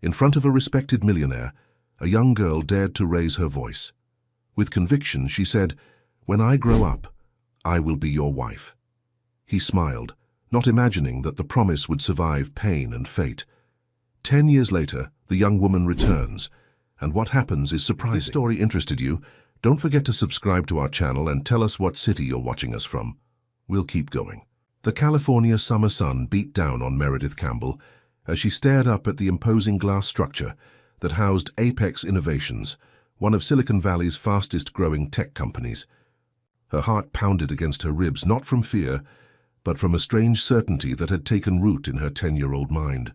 In front of a respected millionaire, a young girl dared to raise her voice. With conviction, she said, "When I grow up, I will be your wife." He smiled, not imagining that the promise would survive pain and fate. 10 years later, the young woman returns, and what happens is surprising. If this story interested you, don't forget to subscribe to our channel and tell us what city you're watching us from. We'll keep going. The California summer sun beat down on Meredith Campbell as she stared up at the imposing glass structure that housed Apex Innovations, one of Silicon Valley's fastest-growing tech companies. Her heart pounded against her ribs, not from fear, but from a strange certainty that had taken root in her 10-year-old mind.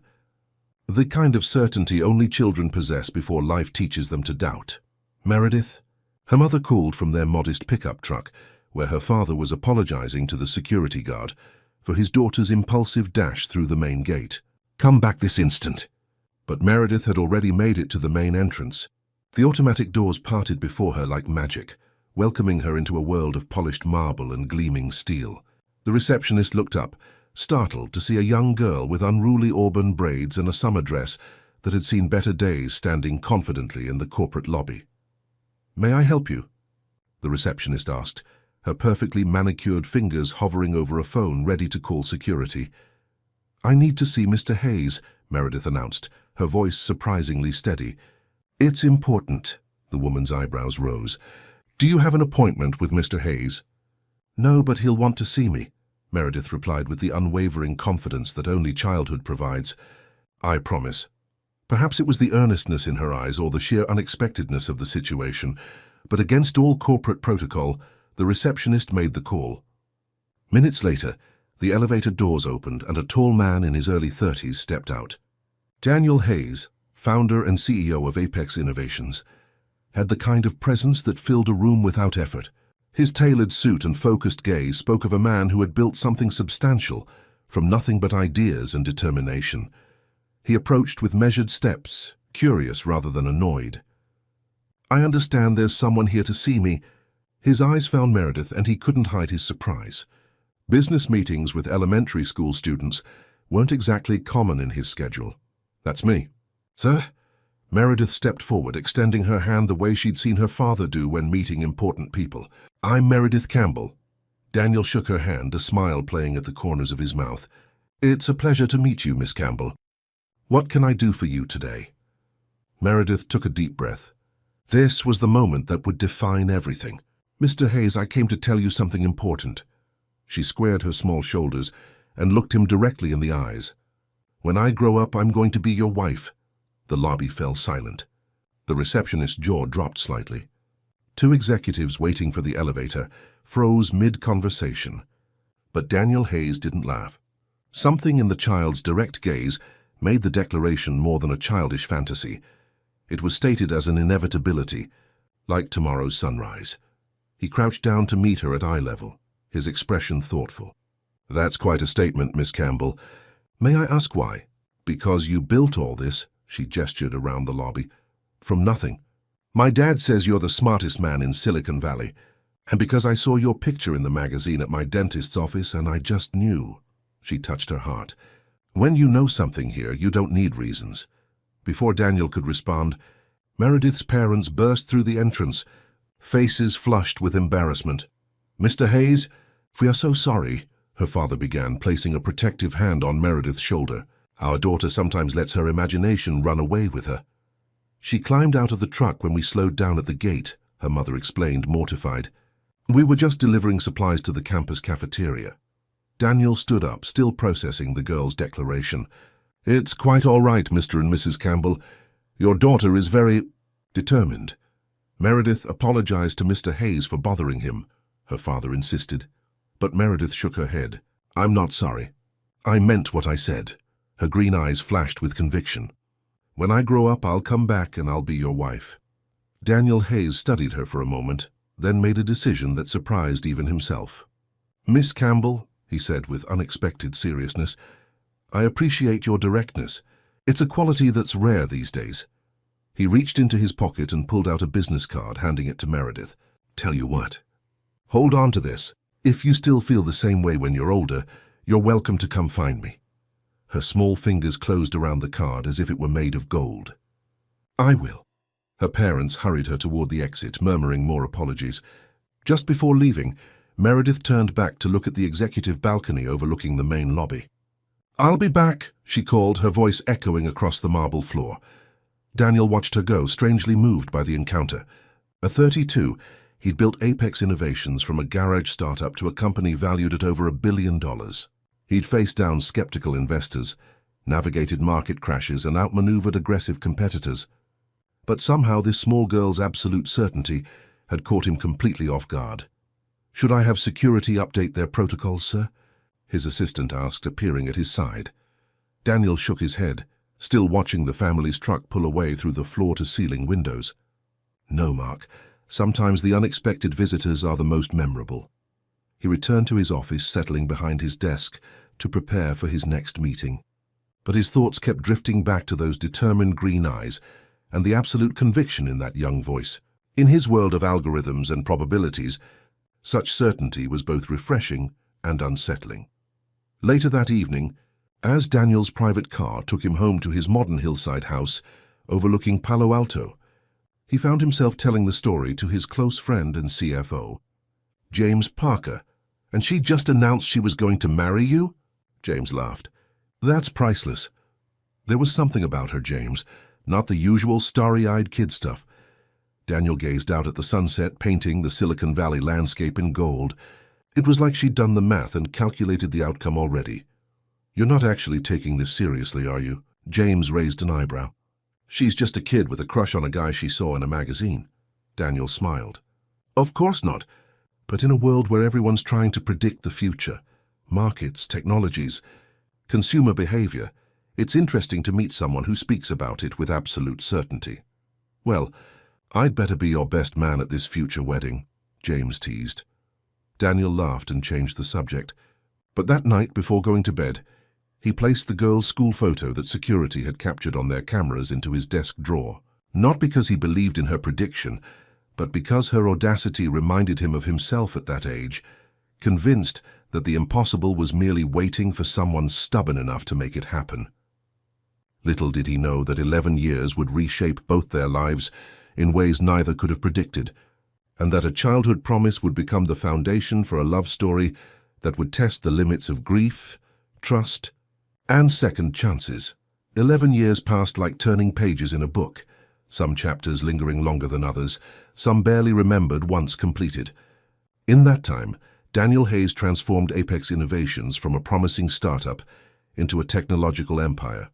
The kind of certainty only children possess before life teaches them to doubt. Meredith? Her mother called from their modest pickup truck, where her father was apologizing to the security guard for his daughter's impulsive dash through the main gate. "Come back this instant." But Meredith had already made it to the main entrance. The automatic doors parted before her like magic, welcoming her into a world of polished marble and gleaming steel. The receptionist looked up, startled to see a young girl with unruly auburn braids and a summer dress that had seen better days standing confidently in the corporate lobby. "May I help you?" the receptionist asked, her perfectly manicured fingers hovering over a phone ready to call security. "I need to see Mr. Hayes," Meredith announced, her voice surprisingly steady. "It's important." The woman's eyebrows rose. "Do you have an appointment with Mr. Hayes?" "No, but he'll want to see me," Meredith replied with the unwavering confidence that only childhood provides. "I promise." Perhaps it was the earnestness in her eyes or the sheer unexpectedness of the situation, but against all corporate protocol, the receptionist made the call. Minutes later, the elevator doors opened and a tall man in his early 30s stepped out. Daniel Hayes, founder and CEO of Apex Innovations, had the kind of presence that filled a room without effort. His tailored suit and focused gaze spoke of a man who had built something substantial from nothing but ideas and determination. He approached with measured steps, curious rather than annoyed. "I understand there's someone here to see me." His eyes found Meredith and he couldn't hide his surprise. Business meetings with elementary school students weren't exactly common in his schedule. "That's me." "Sir?" Meredith stepped forward, extending her hand the way she'd seen her father do when meeting important people. "I'm Meredith Campbell." Daniel shook her hand, a smile playing at the corners of his mouth. "It's a pleasure to meet you, Miss Campbell. What can I do for you today?" Meredith took a deep breath. This was the moment that would define everything. "Mr. Hayes, I came to tell you something important." She squared her small shoulders and looked him directly in the eyes. "When I grow up, I'm going to be your wife." The lobby fell silent. The receptionist's jaw dropped slightly. Two executives waiting for the elevator froze mid-conversation. But Daniel Hayes didn't laugh. Something in the child's direct gaze made the declaration more than a childish fantasy. It was stated as an inevitability, like tomorrow's sunrise. He crouched down to meet her at eye level, his expression thoughtful. "That's quite a statement, Miss Campbell. May I ask why?" "Because you built all this," she gestured around the lobby, "from nothing. My dad says you're the smartest man in Silicon Valley, and because I saw your picture in the magazine at my dentist's office and I just knew." She touched her heart. "When you know something here, you don't need reasons." Before Daniel could respond, Meredith's parents burst through the entrance, faces flushed with embarrassment. "Mr. Hayes, we are so sorry," her father began, placing a protective hand on Meredith's shoulder. "Our daughter sometimes lets her imagination run away with her." "She climbed out of the truck when we slowed down at the gate," her mother explained, mortified. "We were just delivering supplies to the campus cafeteria." Daniel stood up, still processing the girl's declaration. "It's quite all right, Mr. and Mrs. Campbell. Your daughter is very determined." Meredith apologized to Mr. Hayes for bothering him, her father insisted. But Meredith shook her head. "I'm not sorry. I meant what I said." Her green eyes flashed with conviction. "When I grow up, I'll come back and I'll be your wife." Daniel Hayes studied her for a moment, then made a decision that surprised even himself. "Miss Campbell," he said with unexpected seriousness, "I appreciate your directness. It's a quality that's rare these days." He reached into his pocket and pulled out a business card, handing it to Meredith. "Tell you what, hold on to this. If you still feel the same way when you're older, you're welcome to come find me." Her small fingers closed around the card as if it were made of gold. "I will." Her parents hurried her toward the exit, murmuring more apologies. Just before leaving, Meredith turned back to look at the executive balcony overlooking the main lobby. "I'll be back," she called, her voice echoing across the marble floor. Daniel watched her go, strangely moved by the encounter. At 32, he'd built Apex Innovations from a garage startup to a company valued at over $1 billion. He'd faced down skeptical investors, navigated market crashes, and outmaneuvered aggressive competitors. But somehow this small girl's absolute certainty had caught him completely off guard. "Should I have security update their protocols, sir?" his assistant asked, appearing at his side. Daniel shook his head, still watching the family's truck pull away through the floor-to-ceiling windows. "No, Mark. Sometimes the unexpected visitors are the most memorable." He returned to his office, settling behind his desk to prepare for his next meeting. But his thoughts kept drifting back to those determined green eyes and the absolute conviction in that young voice. In his world of algorithms and probabilities, such certainty was both refreshing and unsettling. Later that evening, as Daniel's private car took him home to his modern hillside house overlooking Palo Alto, he found himself telling the story to his close friend and CFO, James Parker. "And she just announced she was going to marry you?" James laughed. "That's priceless." There was something about her, James, not the usual starry-eyed kid stuff. Daniel gazed out at the sunset, painting the Silicon Valley landscape in gold. It was like she'd done the math and calculated the outcome already. "You're not actually taking this seriously, are you?" James raised an eyebrow. "She's just a kid with a crush on a guy she saw in a magazine." Daniel smiled. "Of course not. But in a world where everyone's trying to predict the future, markets, technologies, consumer behavior, it's interesting to meet someone who speaks about it with absolute certainty." "Well, I'd better be your best man at this future wedding," James teased. Daniel laughed and changed the subject. But that night, before going to bed, he placed the girl's school photo that security had captured on their cameras into his desk drawer. Not because he believed in her prediction, but because her audacity reminded him of himself at that age, convinced that the impossible was merely waiting for someone stubborn enough to make it happen. Little did he know that 11 years would reshape both their lives in ways neither could have predicted, and that a childhood promise would become the foundation for a love story that would test the limits of grief, trust, and second chances. 11 years passed like turning pages in a book, some chapters lingering longer than others, some barely remembered once completed. In that time, Daniel Hayes transformed Apex Innovations from a promising startup into a technological empire.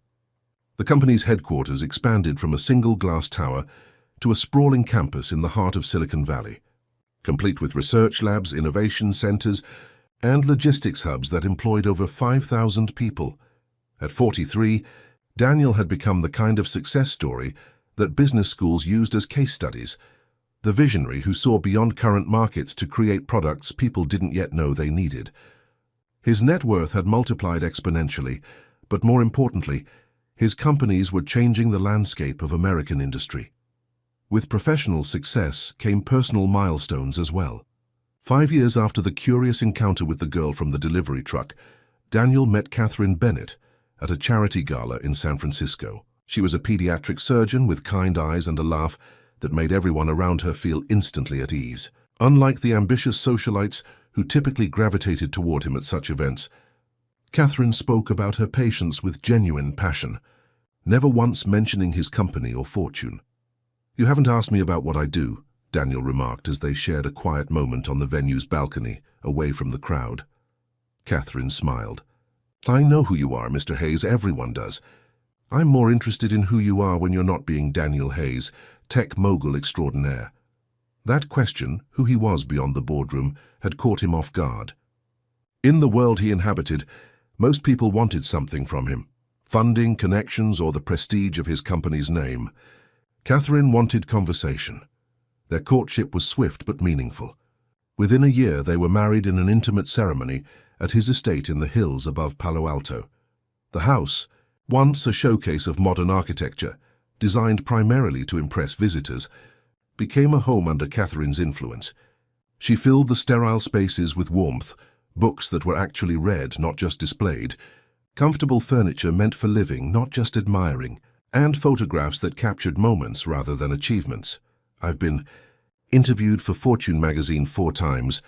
The company's headquarters expanded from a single glass tower to a sprawling campus in the heart of Silicon Valley, complete with research labs, innovation centers, and logistics hubs that employed over 5,000 people. At 43, Daniel had become the kind of success story that business schools used as case studies, the visionary who saw beyond current markets to create products people didn't yet know they needed. His net worth had multiplied exponentially, but more importantly, his companies were changing the landscape of American industry. With professional success came personal milestones as well. 5 years after the curious encounter with the girl from the delivery truck, Daniel met Catherine Bennett at a charity gala in San Francisco. She was a pediatric surgeon with kind eyes and a laugh that made everyone around her feel instantly at ease. Unlike the ambitious socialites who typically gravitated toward him at such events, Catherine spoke about her patients with genuine passion, never once mentioning his company or fortune. "You haven't asked me about what I do," Daniel remarked as they shared a quiet moment on the venue's balcony, away from the crowd. Catherine smiled. "I know who you are, Mr. Hayes. Everyone does. I'm more interested in who you are when you're not being Daniel Hayes, tech mogul extraordinaire." That question, who he was beyond the boardroom, had caught him off guard. In the world he inhabited, most people wanted something from him: funding, connections, or the prestige of his company's name. Catherine wanted conversation. Their courtship was swift but meaningful. Within a year, they were married in an intimate ceremony at his estate in the hills above Palo Alto. The house, once a showcase of modern architecture, designed primarily to impress visitors, became a home under Catherine's influence. She filled the sterile spaces with warmth, books that were actually read, not just displayed, Comfortable furniture meant for living, not just admiring, and photographs that captured moments rather than achievements. I've been interviewed for Fortune magazine 4 times,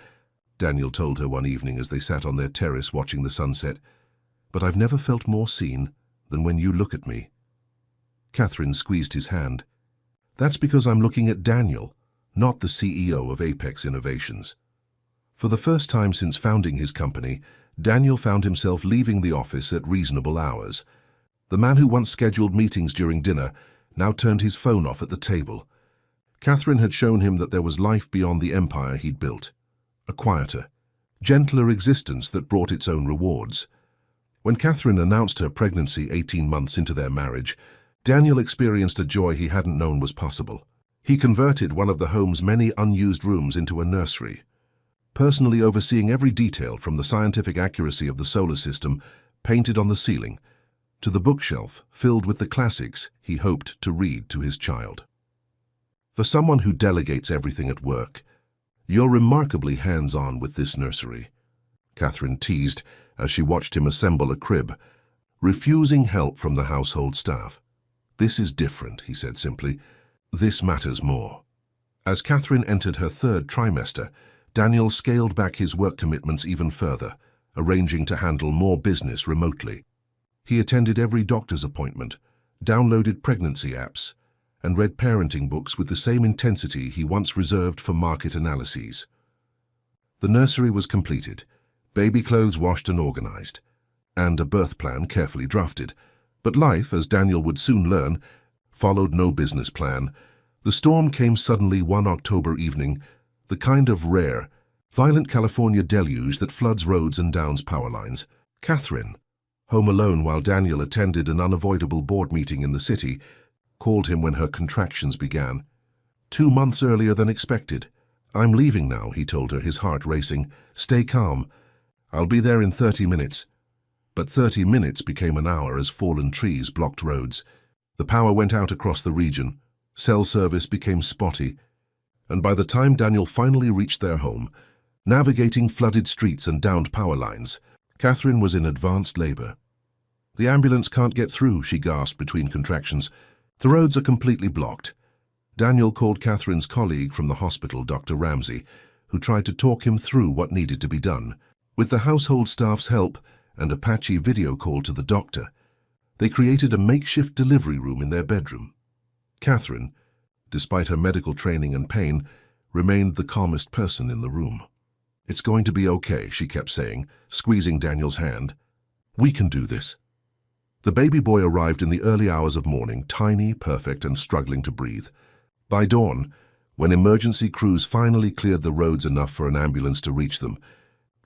Daniel told her one evening as they sat on their terrace watching the sunset. But I've never felt more seen than when you look at me. Catherine squeezed his hand. That's because I'm looking at Daniel, not the CEO of Apex Innovations. For the first time since founding his company, Daniel found himself leaving the office at reasonable hours. The man who once scheduled meetings during dinner now turned his phone off at the table. Catherine had shown him that there was life beyond the empire he'd built. A quieter, gentler existence that brought its own rewards. When Catherine announced her pregnancy 18 months into their marriage, Daniel experienced a joy he hadn't known was possible. He converted one of the home's many unused rooms into a nursery, personally overseeing every detail from the scientific accuracy of the solar system painted on the ceiling to the bookshelf filled with the classics he hoped to read to his child. For someone who delegates everything at work, you're remarkably hands-on with this nursery, Catherine teased as she watched him assemble a crib, refusing help from the household staff. This is different, he said simply. This matters more. As Catherine entered her 3rd trimester, Daniel scaled back his work commitments even further, arranging to handle more business remotely. He attended every doctor's appointment, downloaded pregnancy apps, and read parenting books with the same intensity he once reserved for market analyses. The nursery was completed, baby clothes washed and organized, and a birth plan carefully drafted. But life, as Daniel would soon learn, followed no business plan. The storm came suddenly one October evening, the kind of rare, violent California deluge that floods roads and downs power lines. Catherine, home alone while Daniel attended an unavoidable board meeting in the city, called him when her contractions began. 2 months earlier than expected. I'm leaving now, he told her, his heart racing. Stay calm. I'll be there in 30 minutes. But 30 minutes became an hour as fallen trees blocked roads. The power went out across the region. Cell service became spotty. And by the time Daniel finally reached their home, navigating flooded streets and downed power lines, Catherine was in advanced labor. The ambulance can't get through, she gasped between contractions. The roads are completely blocked. Daniel called Catherine's colleague from the hospital, Dr. Ramsey, who tried to talk him through what needed to be done. With the household staff's help and a patchy video call to the doctor, they created a makeshift delivery room in their bedroom. Catherine, despite her medical training and pain, remained the calmest person in the room. It's going to be okay, she kept saying, squeezing Daniel's hand. We can do this. The baby boy arrived in the early hours of morning, tiny, perfect, and struggling to breathe. By dawn, when emergency crews finally cleared the roads enough for an ambulance to reach them,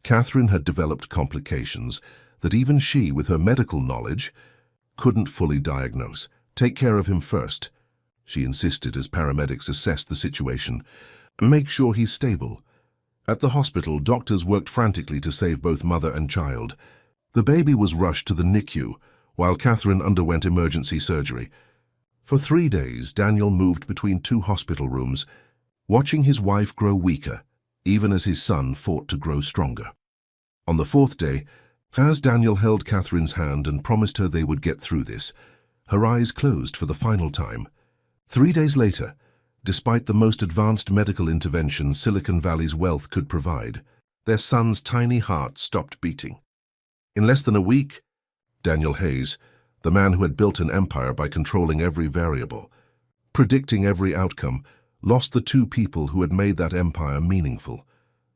Catherine had developed complications that even she, with her medical knowledge, couldn't fully diagnose. Take care of him first, she insisted as paramedics assessed the situation. Make sure he's stable. At the hospital, doctors worked frantically to save both mother and child. The baby was rushed to the NICU, while Catherine underwent emergency surgery. For 3 days, Daniel moved between 2 hospital rooms, watching his wife grow weaker, even as his son fought to grow stronger. On the 4th day, as Daniel held Catherine's hand and promised her they would get through this, her eyes closed for the final time. 3 days later, despite the most advanced medical intervention Silicon Valley's wealth could provide, their son's tiny heart stopped beating. In less than a week, Daniel Hayes, the man who had built an empire by controlling every variable, predicting every outcome, lost the 2 people who had made that empire meaningful.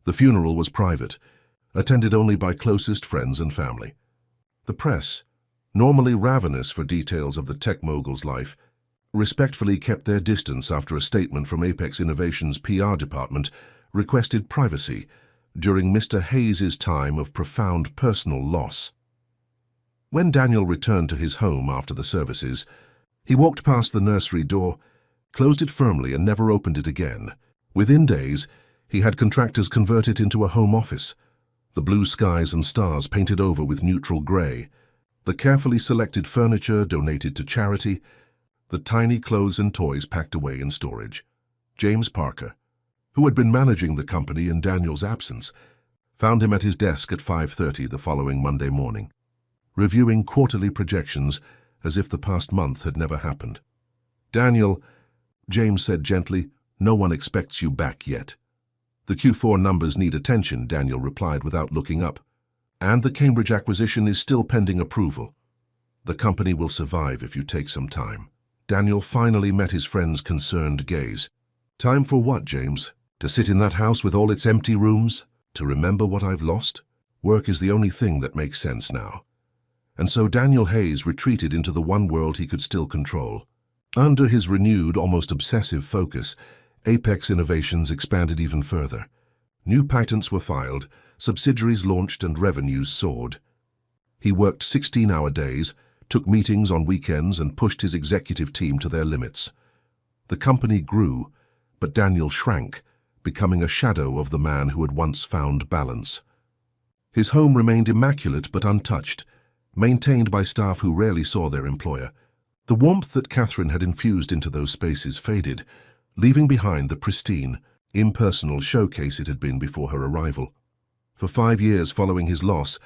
The funeral was private, attended only by closest friends and family. The press, normally ravenous for details of the tech mogul's life, respectfully kept their distance after a statement from Apex Innovations' PR department requested privacy during Mr. Hayes' time of profound personal loss. When Daniel returned to his home after the services, he walked past the nursery door, closed it firmly and never opened it again. Within days, he had contractors convert it into a home office, the blue skies and stars painted over with neutral gray, the carefully selected furniture donated to charity, the tiny clothes and toys packed away in storage. James Parker, who had been managing the company in Daniel's absence, found him at his desk at 5:30 the following Monday morning. reviewing quarterly projections as if the past month had never happened. "Daniel," James said gently, "no one expects you back yet." "The Q4 numbers need attention," Daniel replied without looking up. "And the Cambridge acquisition is still pending approval. The company will survive if you take some time." Daniel finally met his friend's concerned gaze. "Time for what, James? To sit in that house with all its empty rooms? To remember what I've lost? Work is the only thing that makes sense now." And so Daniel Hayes retreated into the one world he could still control. Under his renewed, almost obsessive focus, Apex Innovations expanded even further. New patents were filed, subsidiaries launched, and revenues soared. He worked 16-hour days, took meetings on weekends, and pushed his executive team to their limits. The company grew, but Daniel shrank, becoming a shadow of the man who had once found balance. His home remained immaculate but untouched, maintained by staff who rarely saw their employer. The warmth that Catherine had infused into those spaces faded, leaving behind the pristine, impersonal showcase it had been before her arrival. For 5 years following his loss,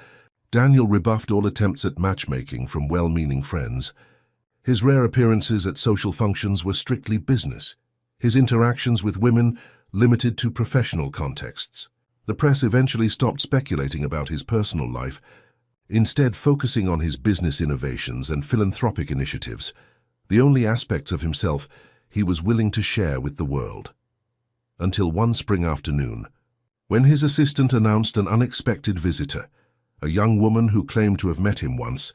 Daniel rebuffed all attempts at matchmaking from well-meaning friends. His rare appearances at social functions were strictly business, his interactions with women limited to professional contexts. The press eventually stopped speculating about his personal life, instead focusing on his business innovations and philanthropic initiatives, the only aspects of himself he was willing to share with the world. Until one spring afternoon, when his assistant announced an unexpected visitor, a young woman who claimed to have met him once,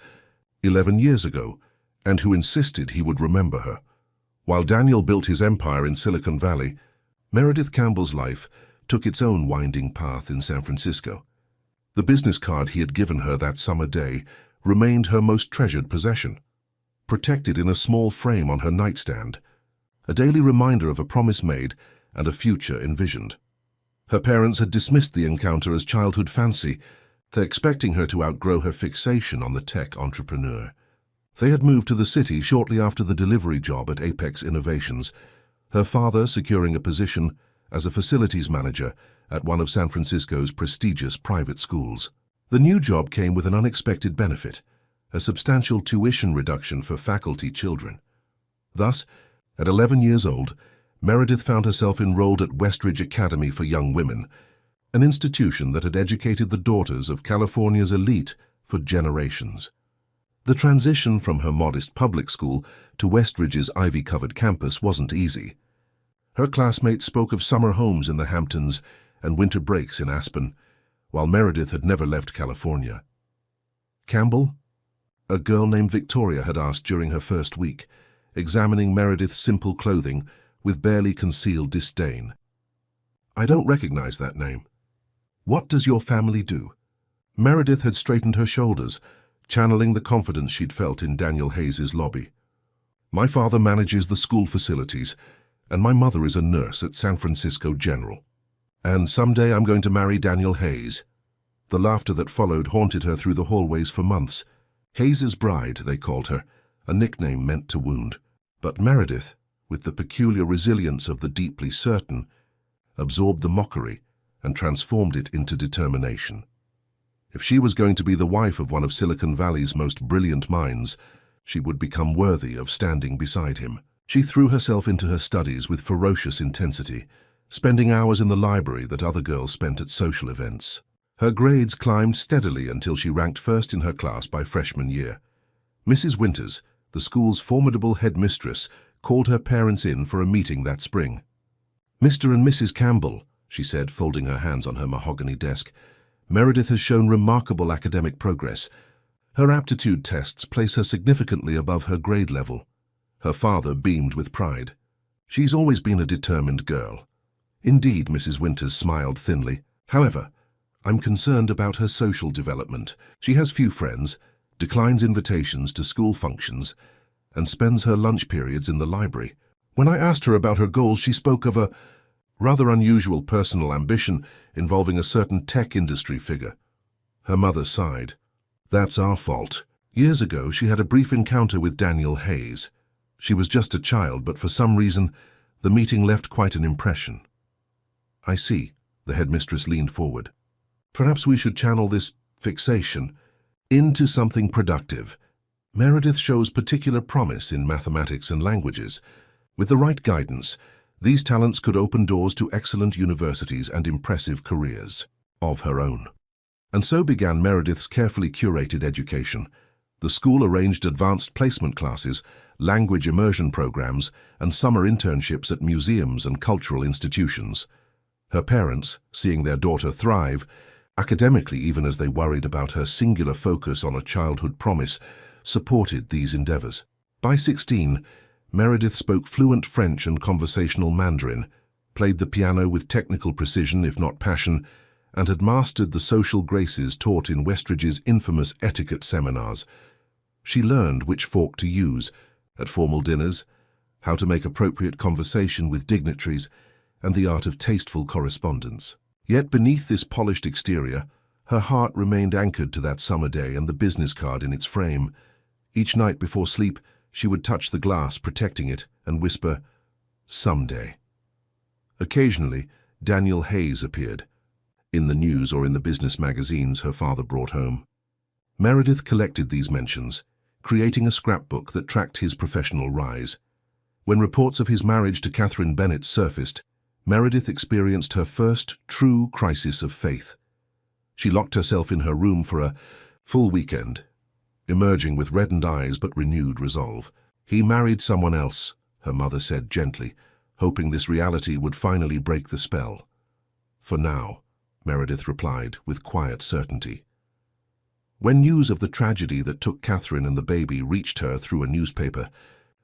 11 years ago, and who insisted he would remember her. While Daniel built his empire in Silicon Valley, Meredith Campbell's life took its own winding path in San Francisco. The business card he had given her that summer day remained her most treasured possession, protected in a small frame on her nightstand, a daily reminder of a promise made and a future envisioned. Her parents had dismissed the encounter as childhood fancy, expecting her to outgrow her fixation on the tech entrepreneur. They had moved to the city shortly after the delivery job at Apex Innovations, her father securing a position as a facilities manager at one of San Francisco's prestigious private schools. The new job came with an unexpected benefit, a substantial tuition reduction for faculty children. Thus, at 11 years old, Meredith found herself enrolled at Westridge Academy for Young Women, an institution that had educated the daughters of California's elite for generations. The transition from her modest public school to Westridge's ivy-covered campus wasn't easy. Her classmates spoke of summer homes in the Hamptons and winter breaks in Aspen, while Meredith had never left California. "Campbell?" a girl named Victoria had asked during her first week, examining Meredith's simple clothing with barely concealed disdain. "I don't recognize that name. What does your family do?" Meredith had straightened her shoulders, channeling the confidence she'd felt in Daniel Hayes's lobby. "My father manages the school facilities, and my mother is a nurse at San Francisco General. And someday I'm going to marry Daniel Hayes." The laughter that followed haunted her through the hallways for months. Hayes's bride, they called her, a nickname meant to wound. But Meredith, with the peculiar resilience of the deeply certain, absorbed the mockery and transformed it into determination. If she was going to be the wife of one of Silicon Valley's most brilliant minds, she would become worthy of standing beside him. She threw herself into her studies with ferocious intensity, spending hours in the library that other girls spent at social events. Her grades climbed steadily until she ranked first in her class by freshman year. Mrs. Winters, the school's formidable headmistress, called her parents in for a meeting that spring. "Mr. and Mrs. Campbell," she said, folding her hands on her mahogany desk, "Meredith has shown remarkable academic progress. Her aptitude tests place her significantly above her grade level." Her father beamed with pride. "She's always been a determined girl." "Indeed," Mrs. Winters smiled thinly. "However, I'm concerned about her social development. She has few friends, declines invitations to school functions, and spends her lunch periods in the library. When I asked her about her goals, she spoke of a rather unusual personal ambition involving a certain tech industry figure." Her mother sighed. "That's our fault. Years ago, she had a brief encounter with Daniel Hayes. She was just a child, but for some reason, the meeting left quite an impression." "I see." The headmistress leaned forward. "Perhaps we should channel this fixation into something productive. Meredith shows particular promise in mathematics and languages. With the right guidance, these talents could open doors to excellent universities and impressive careers of her own. And so began Meredith's carefully curated education. The school arranged advanced placement classes, language immersion programs, and summer internships at museums and cultural institutions. Her parents, seeing their daughter thrive, academically even as they worried about her singular focus on a childhood promise, supported these endeavors. By 16, Meredith spoke fluent French and conversational Mandarin, played the piano with technical precision if not passion, and had mastered the social graces taught in Westridge's infamous etiquette seminars. She learned which fork to use at formal dinners, how to make appropriate conversation with dignitaries, and the art of tasteful correspondence. Yet beneath this polished exterior, her heart remained anchored to that summer day and the business card in its frame. Each night before sleep, she would touch the glass, protecting it, and whisper, "Someday." Occasionally, Daniel Hayes appeared, in the news or in the business magazines her father brought home. Meredith collected these mentions, creating a scrapbook that tracked his professional rise. When reports of his marriage to Catherine Bennett surfaced, Meredith experienced her first true crisis of faith. She locked herself in her room for a full weekend, emerging with reddened eyes but renewed resolve. "He married someone else," her mother said gently, hoping this reality would finally break the spell. "For now," Meredith replied with quiet certainty. When news of the tragedy that took Catherine and the baby reached her through a newspaper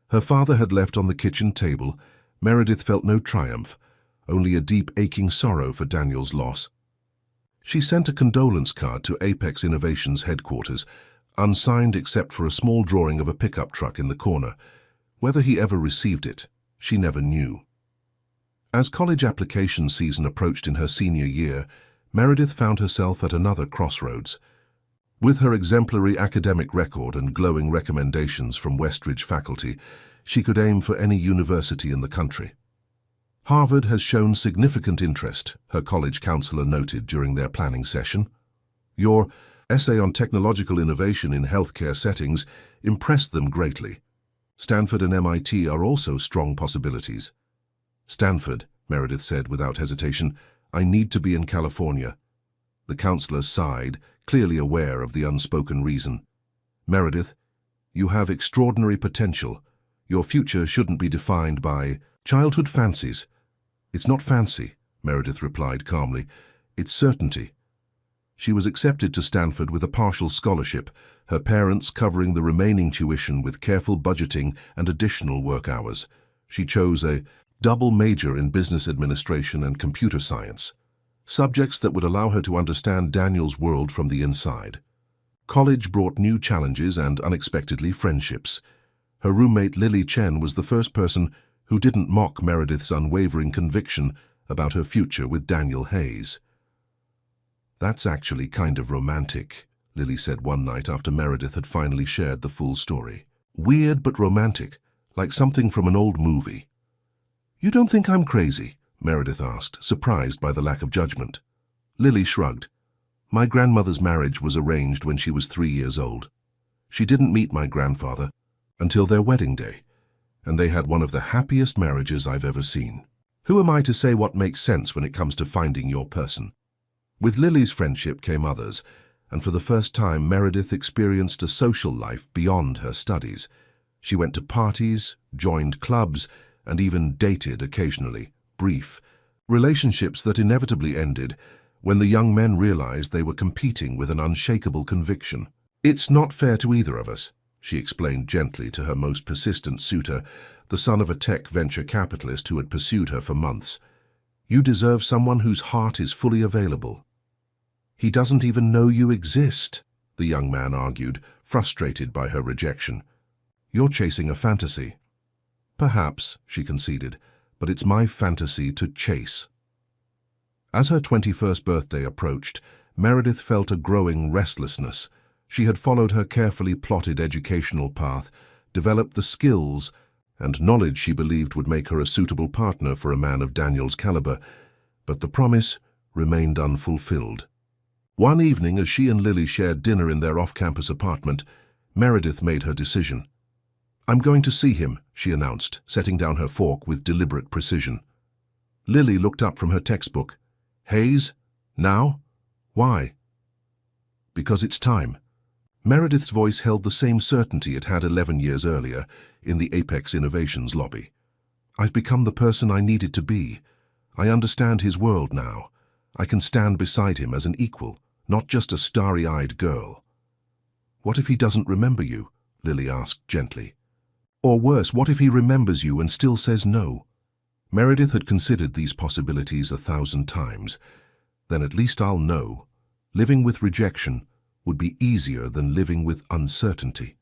her father had left on the kitchen table, Meredith felt no triumph, only a deep aching sorrow for Daniel's loss. She sent a condolence card to Apex Innovations headquarters, unsigned except for a small drawing of a pickup truck in the corner. Whether he ever received it, she never knew. As college application season approached in her senior year, Meredith found herself at another crossroads. With her exemplary academic record and glowing recommendations from Westridge faculty, she could aim for any university in the country. Harvard has shown significant interest, her college counselor noted during their planning session. Your essay on technological innovation in healthcare settings impressed them greatly. Stanford and MIT are also strong possibilities. "Stanford," Meredith said without hesitation, "I need to be in California." The counselor sighed, clearly aware of the unspoken reason. "Meredith, you have extraordinary potential. Your future shouldn't be defined by childhood fancies." "It's not fancy," Meredith replied calmly. "It's certainty." She was accepted to Stanford with a partial scholarship, her parents covering the remaining tuition with careful budgeting and additional work hours. She chose a double major in business administration and computer science, subjects that would allow her to understand Daniel's world from the inside. College brought new challenges and, unexpectedly, friendships. Her roommate Lily Chen was the first person who didn't mock Meredith's unwavering conviction about her future with Daniel Hayes. "That's actually kind of romantic," Lily said one night after Meredith had finally shared the full story. "Weird but romantic, like something from an old movie." "You don't think I'm crazy?" Meredith asked, surprised by the lack of judgment. Lily shrugged. "My grandmother's marriage was arranged when she was 3 years old. She didn't meet my grandfather until their wedding day, and they had one of the happiest marriages I've ever seen. Who am I to say what makes sense when it comes to finding your person?" With Lily's friendship came others, and for the first time Meredith experienced a social life beyond her studies. She went to parties, joined clubs, and even dated occasionally, brief, relationships that inevitably ended when the young men realized they were competing with an unshakable conviction. "It's not fair to either of us," she explained gently to her most persistent suitor, the son of a tech venture capitalist who had pursued her for months. "You deserve someone whose heart is fully available." "He doesn't even know you exist," the young man argued, frustrated by her rejection. "You're chasing a fantasy." "Perhaps," she conceded, "but it's my fantasy to chase." As her 21st birthday approached, Meredith felt a growing restlessness. She had followed her carefully plotted educational path, developed the skills and knowledge she believed would make her a suitable partner for a man of Daniel's caliber, but the promise remained unfulfilled. One evening, as she and Lily shared dinner in their off-campus apartment, Meredith made her decision. "I'm going to see him," she announced, setting down her fork with deliberate precision. Lily looked up from her textbook. "Hayes? Now? Why?" "Because it's time." Meredith's voice held the same certainty it had 11 years earlier in the Apex Innovations lobby. "I've become the person I needed to be. I understand his world now. I can stand beside him as an equal, not just a starry-eyed girl." "What if he doesn't remember you?" Lily asked gently. "Or worse, what if he remembers you and still says no?" Meredith had considered these possibilities 1,000 times. "Then at least I'll know. Living with rejection would be easier than living with uncertainty."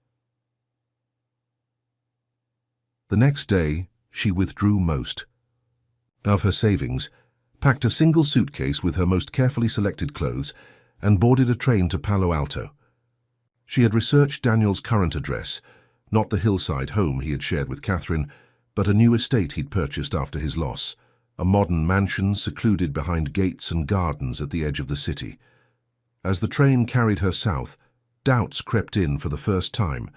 The next day, she withdrew most of her savings, packed a single suitcase with her most carefully selected clothes, and boarded a train to Palo Alto. She had researched Daniel's current address, not the hillside home he had shared with Catherine, but a new estate he'd purchased after his loss, a modern mansion secluded behind gates and gardens at the edge of the city. As the train carried her south, doubts crept in for the first time.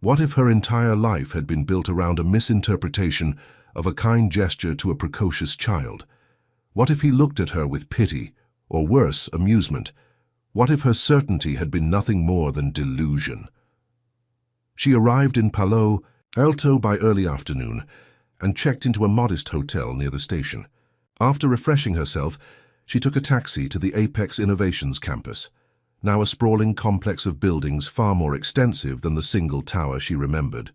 What if her entire life had been built around a misinterpretation of a kind gesture to a precocious child? What if he looked at her with pity, or worse, amusement? What if her certainty had been nothing more than delusion? She arrived in Palo Alto by early afternoon and checked into a modest hotel near the station. After refreshing herself, she took a taxi to the Apex Innovations campus, now a sprawling complex of buildings far more extensive than the single tower she remembered.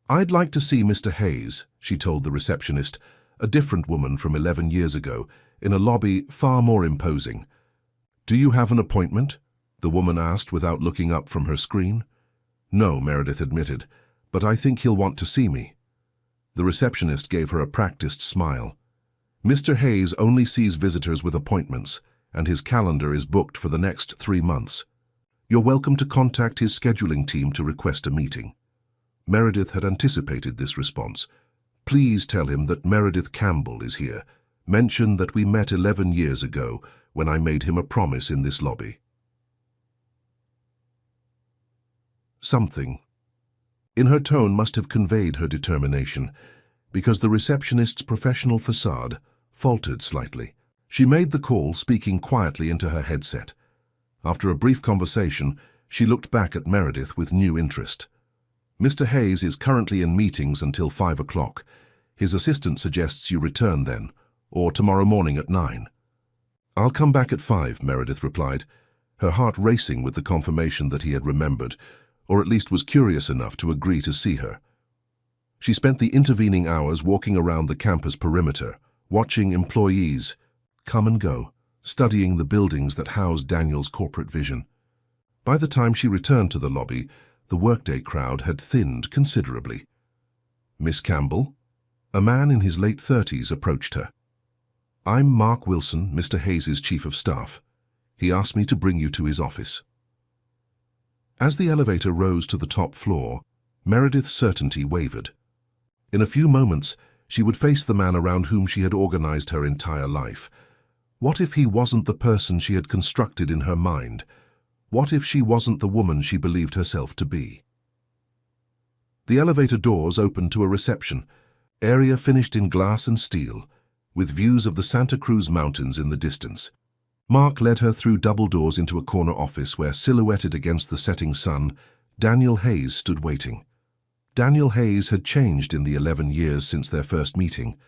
"I'd like to see Mr. Hayes," she told the receptionist, a different woman from 11 years ago, in a lobby far more imposing. "Do you have an appointment?" the woman asked without looking up from her screen. "No," Meredith admitted, "but I think he'll want to see me." The receptionist gave her a practiced smile. "Mr. Hayes only sees visitors with appointments, and his calendar is booked for the next 3 months. You're welcome to contact his scheduling team to request a meeting." Meredith had anticipated this response. "Please tell him that Meredith Campbell is here. Mention that we met 11 years ago when I made him a promise in this lobby." Something in her tone must have conveyed her determination, because the receptionist's professional facade faltered slightly. She made the call, speaking quietly into her headset. After a brief conversation, she looked back at Meredith with new interest. "Mr. Hayes is currently in meetings until 5 o'clock. His assistant suggests you return then, or tomorrow morning at 9. "I'll come back at 5, Meredith replied, her heart racing with the confirmation that he had remembered, or at least was curious enough to agree to see her. She spent the intervening hours walking around the campus perimeter, watching employees come and go, studying the buildings that housed Daniel's corporate vision. By the time she returned to the lobby, the workday crowd had thinned considerably. "Miss Campbell?" A man in his late 30s approached her. "I'm Mark Wilson, Mr. Hayes' chief of staff. He asked me to bring you to his office." As the elevator rose to the top floor, Meredith's certainty wavered. In a few moments, she would face the man around whom she had organized her entire life. What if he wasn't the person she had constructed in her mind? What if she wasn't the woman she believed herself to be? The elevator doors opened to a reception, area finished in glass and steel, with views of the Santa Cruz Mountains in the distance. Mark led her through double doors into a corner office where, silhouetted against the setting sun, Daniel Hayes stood waiting. Daniel Hayes had changed in the 11 years since their first meeting.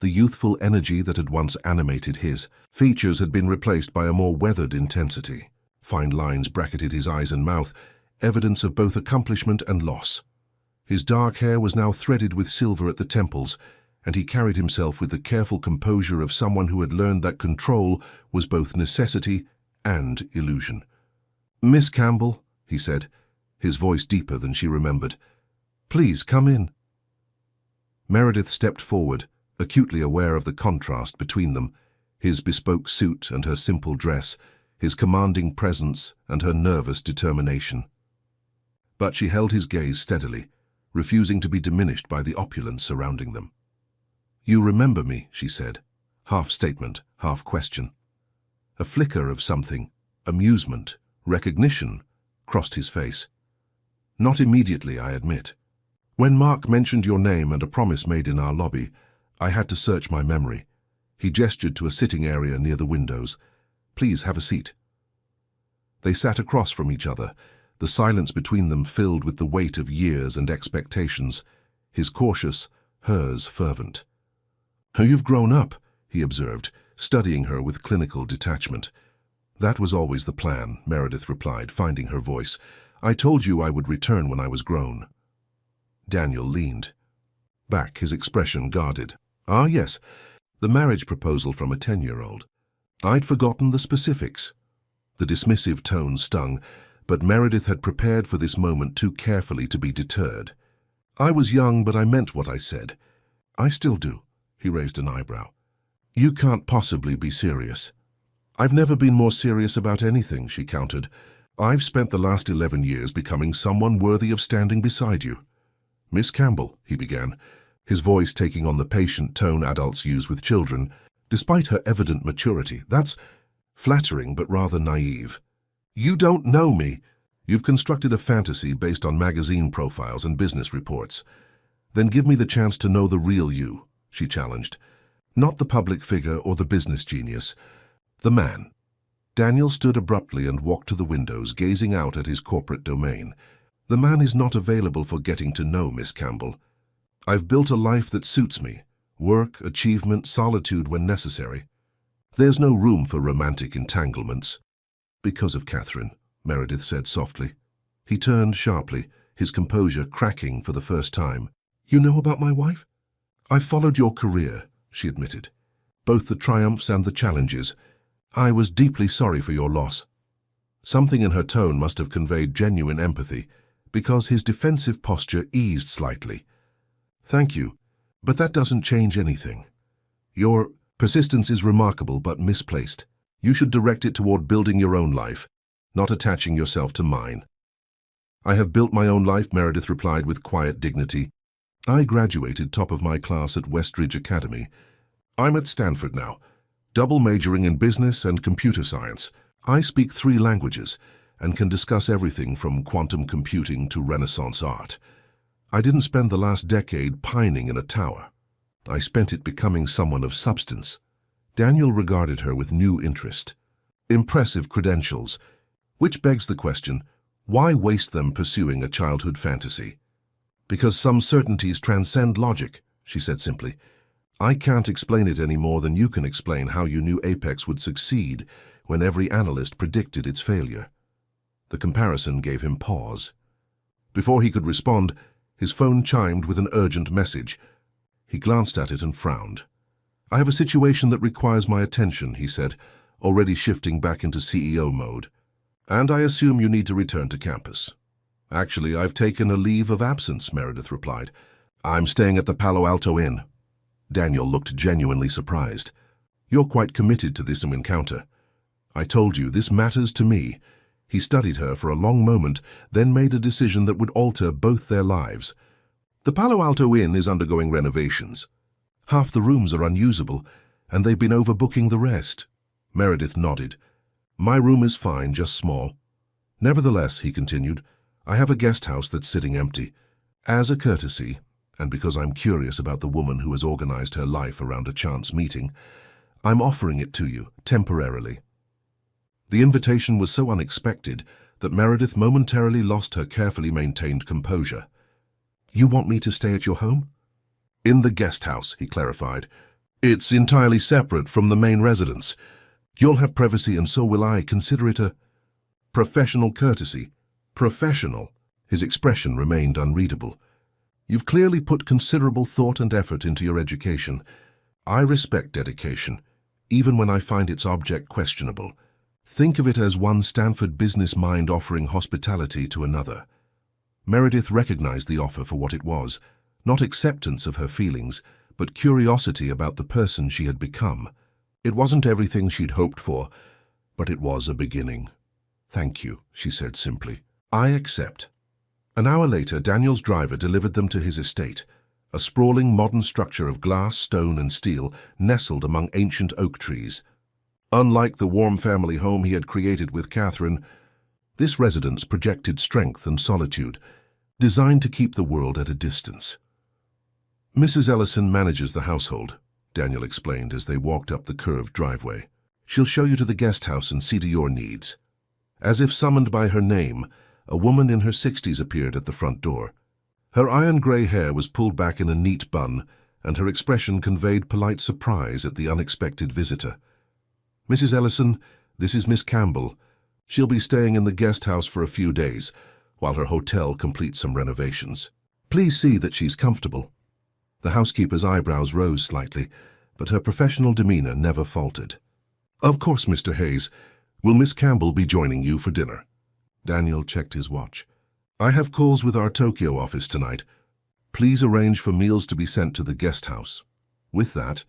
The youthful energy that had once animated his features had been replaced by a more weathered intensity. Fine lines bracketed his eyes and mouth, evidence of both accomplishment and loss. His dark hair was now threaded with silver at the temples, and he carried himself with the careful composure of someone who had learned that control was both necessity and illusion. "Miss Campbell," he said, his voice deeper than she remembered. "Please come in." Meredith stepped forward, acutely aware of the contrast between them, his bespoke suit and her simple dress, his commanding presence and her nervous determination. But she held his gaze steadily, refusing to be diminished by the opulence surrounding them. "You remember me," she said, half statement, half question. A flicker of something, Amusement, recognition, crossed his face. Not immediately, I admit. When Mark mentioned your name and a promise made in our lobby, I had to search my memory. He gestured to a sitting area near the windows. Please have a seat. They sat across from each other, the silence between them filled with the weight of years and expectations, his cautious, hers fervent. You've grown up, he observed, studying her with clinical detachment. That was always the plan, Meredith replied, finding her voice. I told you I would return when I was grown. Daniel leaned back, his expression guarded. Ah, yes, the marriage proposal from a 10-year-old. I'd forgotten the specifics. The dismissive tone stung, but Meredith had prepared for this moment too carefully to be deterred. I was young, but I meant what I said. I still do. He raised an eyebrow. You can't possibly be serious. I've never been more serious about anything, she countered. I've spent the last 11 years becoming someone worthy of standing beside you. Miss Campbell, he began, his voice taking on the patient tone adults use with children, despite her evident maturity. That's flattering but rather naive. You don't know me. You've constructed a fantasy based on magazine profiles and business reports. Then give me the chance to know the real you, she challenged. Not the public figure or the business genius. The man. Daniel stood abruptly and walked to the windows, gazing out at his corporate domain. The man is not available for getting to know, Miss Campbell. I've built a life that suits me. Work, achievement, solitude when necessary. There's no room for romantic entanglements. Because of Catherine, Meredith said softly. He turned sharply, his composure cracking for the first time. You know about my wife? I followed your career, she admitted. Both the triumphs and the challenges. I was deeply sorry for your loss. Something in her tone must have conveyed genuine empathy, because his defensive posture eased slightly. Thank you, but that doesn't change anything. Your persistence is remarkable but misplaced. You should direct it toward building your own life, not attaching yourself to mine. I have built my own life, Meredith replied with quiet dignity. I graduated top of my class at Westridge Academy. I'm at Stanford now, double majoring in business and computer science. I speak 3 languages and can discuss everything from quantum computing to Renaissance art. I didn't spend the last decade pining in a tower. I spent it becoming someone of substance. Daniel regarded her with new interest. Impressive credentials, which begs the question, why waste them pursuing a childhood fantasy? Because some certainties transcend logic, she said simply. I can't explain it any more than you can explain how you knew Apex would succeed when every analyst predicted its failure. The comparison gave him pause. Before he could respond, his phone chimed with an urgent message. He glanced at it and frowned. I have a situation that requires my attention, he said, already shifting back into CEO mode. And I assume you need to return to campus. Actually, I've taken a leave of absence, Meredith replied. I'm staying at the Palo Alto Inn. Daniel looked genuinely surprised. You're quite committed to this encounter. I told you, this matters to me. He studied her for a long moment, then made a decision that would alter both their lives. The Palo Alto Inn is undergoing renovations. Half the rooms are unusable, and they've been overbooking the rest. Meredith nodded. My room is fine, just small. Nevertheless, he continued, I have a guest house that's sitting empty. As a courtesy, and because I'm curious about the woman who has organized her life around a chance meeting, I'm offering it to you, temporarily. The invitation was so unexpected that Meredith momentarily lost her carefully maintained composure. You want me to stay at your home? In the guest house, he clarified. It's entirely separate from the main residence. You'll have privacy and so will I. Consider it a professional courtesy. Professional. His expression remained unreadable. You've clearly put considerable thought and effort into your education. I respect dedication, even when I find its object questionable. Think of it as one Stanford business mind offering hospitality to another. Meredith recognized the offer for what it was, not acceptance of her feelings, but curiosity about the person she had become. It wasn't everything she'd hoped for, but it was a beginning. Thank you, she said simply. I accept. An hour later, Daniel's driver delivered them to his estate, a sprawling modern structure of glass, stone, and steel nestled among ancient oak trees. Unlike the warm family home he had created with Catherine, this residence projected strength and solitude, designed to keep the world at a distance. Mrs. Ellison manages the household, Daniel explained as they walked up the curved driveway. She'll show you to the guest house and see to your needs. As if summoned by her name, a woman in her 60s appeared at the front door. Her iron-gray hair was pulled back in a neat bun, and her expression conveyed polite surprise at the unexpected visitor. "Mrs. Ellison, this is Miss Campbell. She'll be staying in the guest house for a few days, while her hotel completes some renovations. Please see that she's comfortable." The housekeeper's eyebrows rose slightly, but her professional demeanor never faltered. "Of course, Mr. Hayes. Will Miss Campbell be joining you for dinner?" Daniel checked his watch. "I have calls with our Tokyo office tonight. Please arrange for meals to be sent to the guest house." With that,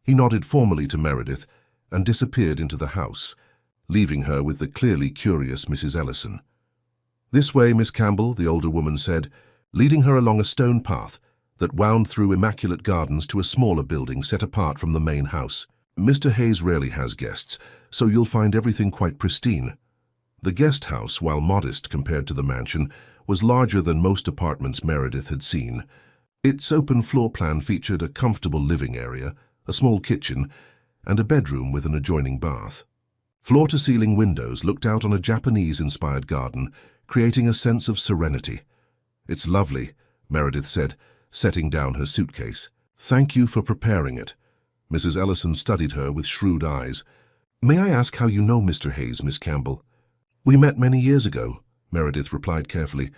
he nodded formally to Meredith and disappeared into the house, leaving her with the clearly curious Mrs. Ellison. "This way, Miss Campbell," the older woman said, leading her along a stone path that wound through immaculate gardens to a smaller building set apart from the main house. "Mr. Hayes rarely has guests, so you'll find everything quite pristine." The guest house, while modest compared to the mansion, was larger than most apartments Meredith had seen. Its open floor plan featured a comfortable living area, a small kitchen, and a bedroom with an adjoining bath. Floor-to-ceiling windows looked out on a Japanese-inspired garden, creating a sense of serenity. "It's lovely," Meredith said, setting down her suitcase. "Thank you for preparing it." Mrs. Ellison studied her with shrewd eyes. "May I ask how you know Mr. Hayes, Miss Campbell?" "We met many years ago," Meredith replied carefully.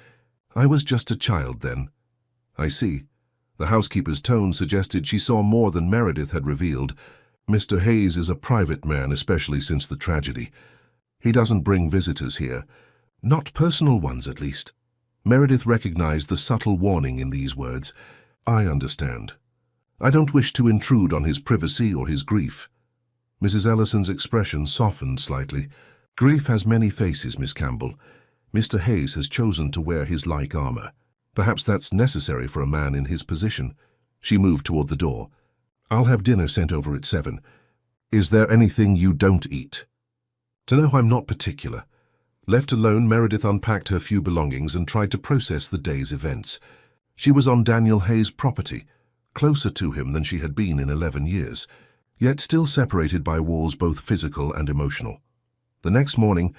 "I was just a child then." "I see." The housekeeper's tone suggested she saw more than Meredith had revealed. "Mr. Hayes is a private man, especially since the tragedy. He doesn't bring visitors here. Not personal ones, at least." Meredith recognized the subtle warning in these words. "I understand. I don't wish to intrude on his privacy or his grief." Mrs. Ellison's expression softened slightly. "Grief has many faces, Miss Campbell. Mr. Hayes has chosen to wear his like armor. Perhaps that's necessary for a man in his position." She moved toward the door. "I'll have dinner sent over at 7. Is there anything you don't eat?" "To know, I'm not particular." Left alone, Meredith unpacked her few belongings and tried to process the day's events. She was on Daniel Hayes' property, closer to him than she had been in 11 years, yet still separated by walls both physical and emotional. The next morning,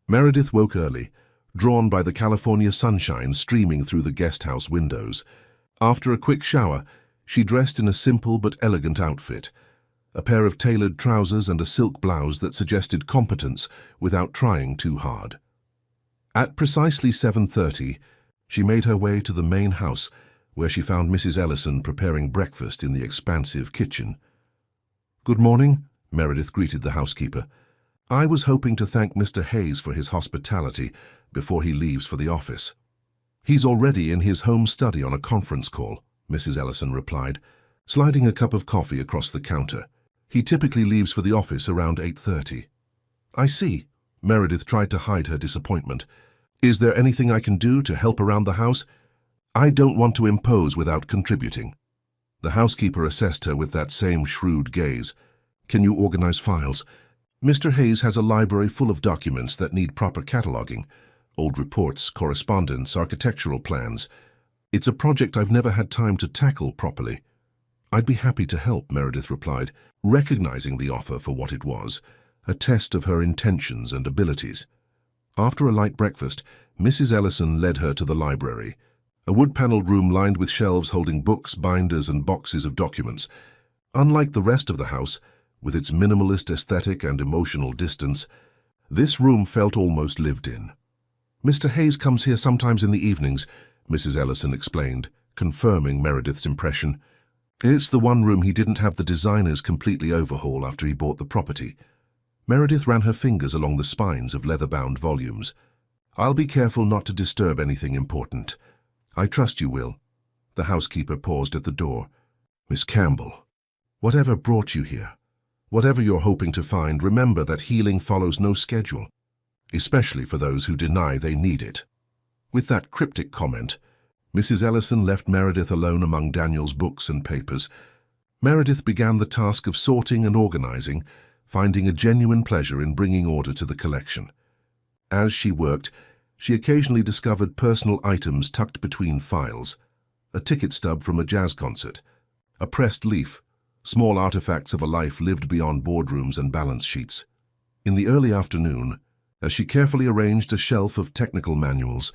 Meredith woke early, drawn by the California sunshine streaming through the guest house windows. After a quick shower, she dressed in a simple but elegant outfit, a pair of tailored trousers and a silk blouse that suggested competence without trying too hard. At precisely 7:30, she made her way to the main house, where she found Mrs. Ellison preparing breakfast in the expansive kitchen. "Good morning," Meredith greeted the housekeeper. "I was hoping to thank Mr. Hayes for his hospitality before he leaves for the office." "He's already in his home study on a conference call," Mrs. Ellison replied, sliding a cup of coffee across the counter. "He typically leaves for the office around 8:30. "I see." Meredith tried to hide her disappointment. "Is there anything I can do to help around the house?" "I don't want to impose without contributing." The housekeeper assessed her with that same shrewd gaze. "Can you organize files? Mr. Hayes has a library full of documents that need proper cataloging. Old reports, correspondence, architectural plans. It's a project I've never had time to tackle properly." "I'd be happy to help," Meredith replied, recognizing the offer for what it was, a test of her intentions and abilities. After a light breakfast, Mrs. Ellison led her to the library, a wood-paneled room lined with shelves holding books, binders, and boxes of documents. Unlike the rest of the house, with its minimalist aesthetic and emotional distance, this room felt almost lived in. "Mr. Hayes comes here sometimes in the evenings," Mrs. Ellison explained, confirming Meredith's impression. "It's the one room he didn't have the designers completely overhaul after he bought the property." Meredith ran her fingers along the spines of leather-bound volumes. "I'll be careful not to disturb anything important. I trust you will." The housekeeper paused at the door. "Miss Campbell, whatever brought you here, whatever you're hoping to find, remember that healing follows no schedule, especially for those who deny they need it." With that cryptic comment, Mrs. Ellison left Meredith alone among Daniel's books and papers. Meredith began the task of sorting and organizing, finding a genuine pleasure in bringing order to the collection. As she worked, she occasionally discovered personal items tucked between files, a ticket stub from a jazz concert, a pressed leaf, small artifacts of a life lived beyond boardrooms and balance sheets. In the early afternoon, as she carefully arranged a shelf of technical manuals,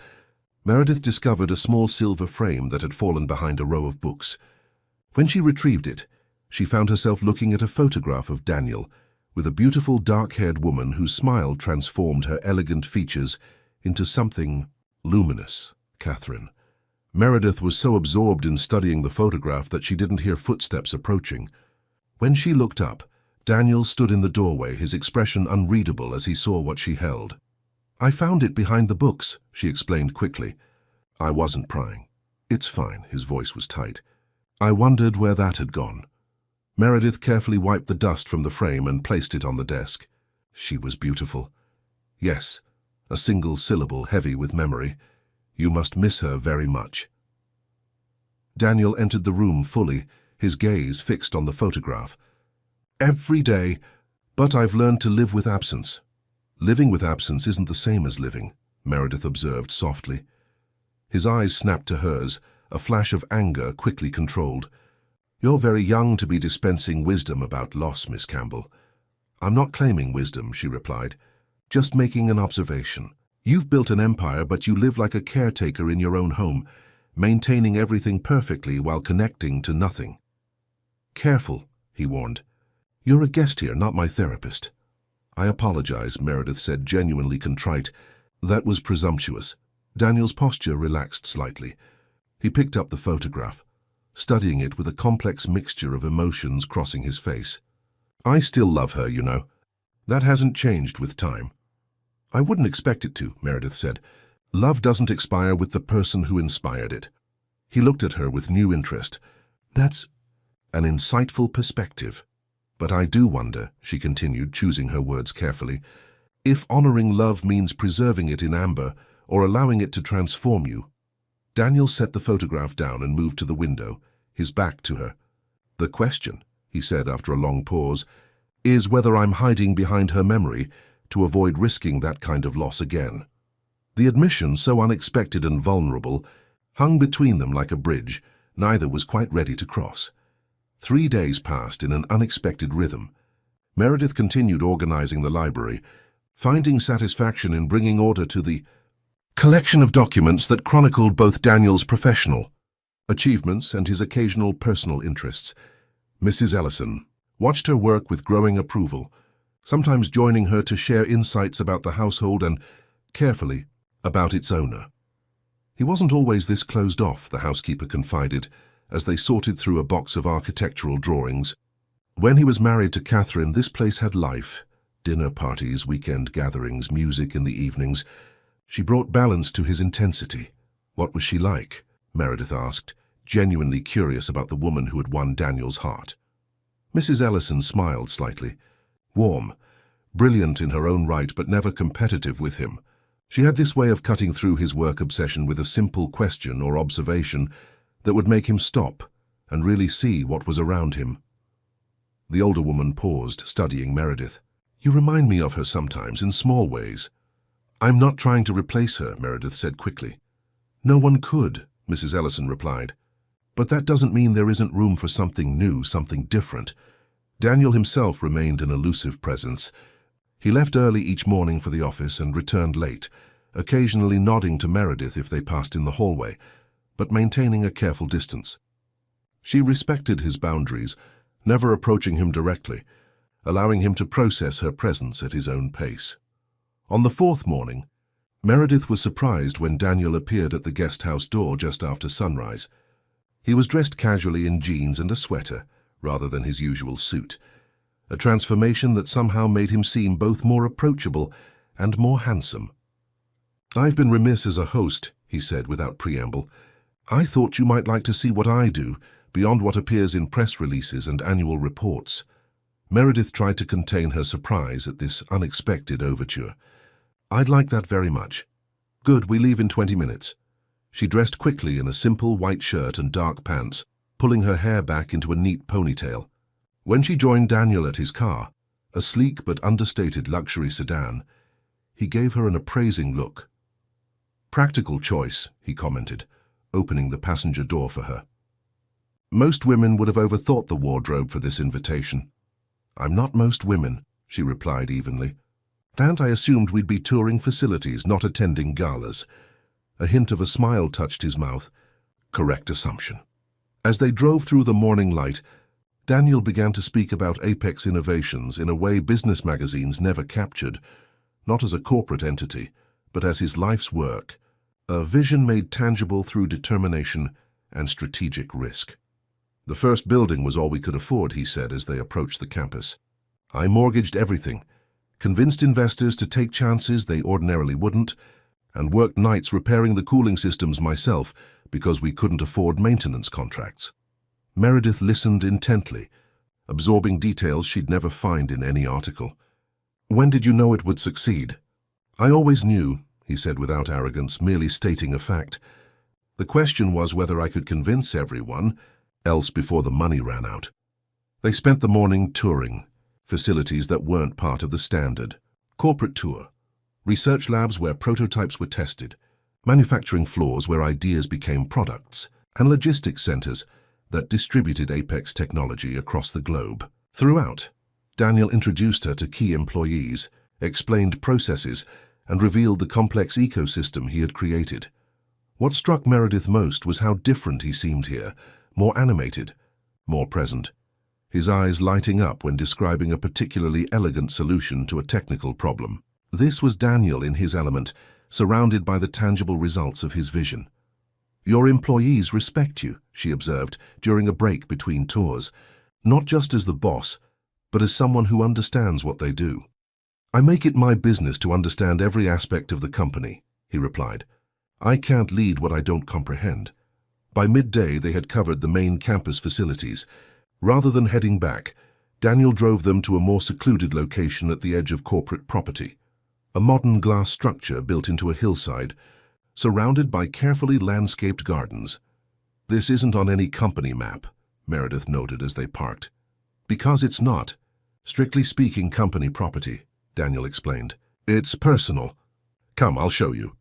Meredith discovered a small silver frame that had fallen behind a row of books. When she retrieved it, she found herself looking at a photograph of Daniel, with a beautiful dark-haired woman whose smile transformed her elegant features into something luminous. Catherine. Meredith was so absorbed in studying the photograph that she didn't hear footsteps approaching. When she looked up, Daniel stood in the doorway, his expression unreadable as he saw what she held. "I found it behind the books," she explained quickly. "I wasn't prying." "It's fine," his voice was tight. "I wondered where that had gone." Meredith carefully wiped the dust from the frame and placed it on the desk. She was beautiful. Yes, a single syllable heavy with memory. You must miss her very much. Daniel entered the room fully, his gaze fixed on the photograph. "Every day, but I've learned to live with absence." "Living with absence isn't the same as living," Meredith observed softly. His eyes snapped to hers, a flash of anger quickly controlled. "You're very young to be dispensing wisdom about loss, Miss Campbell." "I'm not claiming wisdom," she replied. "Just making an observation. You've built an empire, but you live like a caretaker in your own home, maintaining everything perfectly while connecting to nothing." "Careful," he warned. "You're a guest here, not my therapist." "I apologize," Meredith said, genuinely contrite. "That was presumptuous." Daniel's posture relaxed slightly. He picked up the photograph, studying it with a complex mixture of emotions crossing his face. "I still love her, you know. That hasn't changed with time." "I wouldn't expect it to," Meredith said. "Love doesn't expire with the person who inspired it." He looked at her with new interest. "That's an insightful perspective. But I do wonder," she continued, choosing her words carefully, "if honoring love means preserving it in amber or allowing it to transform you." Daniel set the photograph down and moved to the window, his back to her. "The question," he said after a long pause, "is whether I'm hiding behind her memory to avoid risking that kind of loss again." The admission, so unexpected and vulnerable, hung between them like a bridge neither was quite ready to cross. 3 days passed in an unexpected rhythm. Meredith continued organizing the library, finding satisfaction in bringing order to the collection of documents that chronicled both Daniel's professional achievements and his occasional personal interests. Mrs. Ellison watched her work with growing approval, sometimes joining her to share insights about the household and, carefully, about its owner. He wasn't always this closed off, the housekeeper confided, as they sorted through a box of architectural drawings. When he was married to Catherine, this place had life. Dinner parties, weekend gatherings, music in the evenings. She brought balance to his intensity. What was she like? Meredith asked, genuinely curious about the woman who had won Daniel's heart. Mrs. Ellison smiled slightly. Warm, brilliant in her own right, but never competitive with him. She had this way of cutting through his work obsession with a simple question or observation that would make him stop and really see what was around him. The older woman paused, studying Meredith. "You remind me of her sometimes, in small ways." "I'm not trying to replace her," Meredith said quickly. "No one could," Mrs. Ellison replied. "But that doesn't mean there isn't room for something new, something different." Daniel himself remained an elusive presence. He left early each morning for the office and returned late, occasionally nodding to Meredith if they passed in the hallway, but maintaining a careful distance. She respected his boundaries, never approaching him directly, allowing him to process her presence at his own pace. On the 4th morning, Meredith was surprised when Daniel appeared at the guest house door just after sunrise. He was dressed casually in jeans and a sweater, rather than his usual suit, a transformation that somehow made him seem both more approachable and more handsome. "I've been remiss as a host," he said without preamble. "I thought you might like to see what I do, beyond what appears in press releases and annual reports." Meredith tried to contain her surprise at this unexpected overture. "I'd like that very much." "Good, we leave in 20 minutes. She dressed quickly in a simple white shirt and dark pants, pulling her hair back into a neat ponytail. When she joined Daniel at his car, a sleek but understated luxury sedan. He gave her an appraising look. "Practical choice," he commented, opening the passenger door for her. Most women would have overthought the wardrobe for this invitation. "I'm not most women," she replied evenly. "And I assumed we'd be touring facilities, not attending galas." A hint of a smile touched his mouth. Correct assumption. As they drove through the morning light, Daniel began to speak about Apex Innovations in a way business magazines never captured, not as a corporate entity, but as his life's work, a vision made tangible through determination and strategic risk. "The first building was all we could afford," he said as they approached the campus. "I mortgaged everything, convinced investors to take chances they ordinarily wouldn't, and worked nights repairing the cooling systems myself because we couldn't afford maintenance contracts." Meredith listened intently, absorbing details she'd never find in any article. "When did you know it would succeed?" "I always knew," he said without arrogance, merely stating a fact. "The question was whether I could convince everyone else before the money ran out." They spent the morning touring facilities that weren't part of the standard corporate tour, research labs where prototypes were tested, manufacturing floors where ideas became products, and logistics centers that distributed Apex technology across the globe. Throughout, Daniel introduced her to key employees, explained processes, and revealed the complex ecosystem he had created. What struck Meredith most was how different he seemed here, more animated, more present, his eyes lighting up when describing a particularly elegant solution to a technical problem. This was Daniel in his element, surrounded by the tangible results of his vision. "Your employees respect you," she observed during a break between tours, "not just as the boss, but as someone who understands what they do." "I make it my business to understand every aspect of the company," he replied. "I can't lead what I don't comprehend." By midday, they had covered the main campus facilities. Rather than heading back, Daniel drove them to a more secluded location at the edge of corporate property, a modern glass structure built into a hillside, surrounded by carefully landscaped gardens. "This isn't on any company map," Meredith noted as they parked. "Because it's not, strictly speaking, company property," Daniel explained. "It's personal. Come, I'll show you."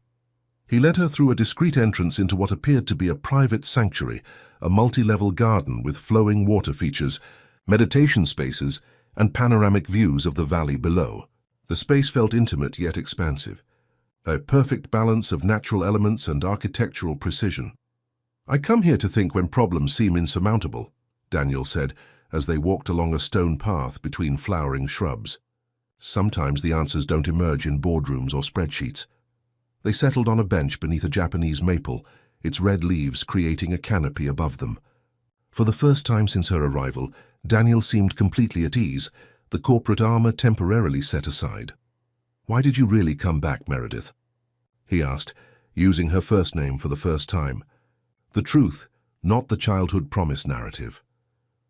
He led her through a discreet entrance into what appeared to be a private sanctuary, a multi-level garden with flowing water features, meditation spaces, and panoramic views of the valley below. The space felt intimate yet expansive, a perfect balance of natural elements and architectural precision. "I come here to think when problems seem insurmountable," Daniel said as they walked along a stone path between flowering shrubs. "Sometimes the answers don't emerge in boardrooms or spreadsheets." They settled on a bench beneath a Japanese maple, its red leaves creating a canopy above them. For the first time since her arrival, Daniel seemed completely at ease, the corporate armor temporarily set aside. "Why did you really come back, Meredith?" he asked, using her first name for the first time. The truth, not the childhood promise narrative.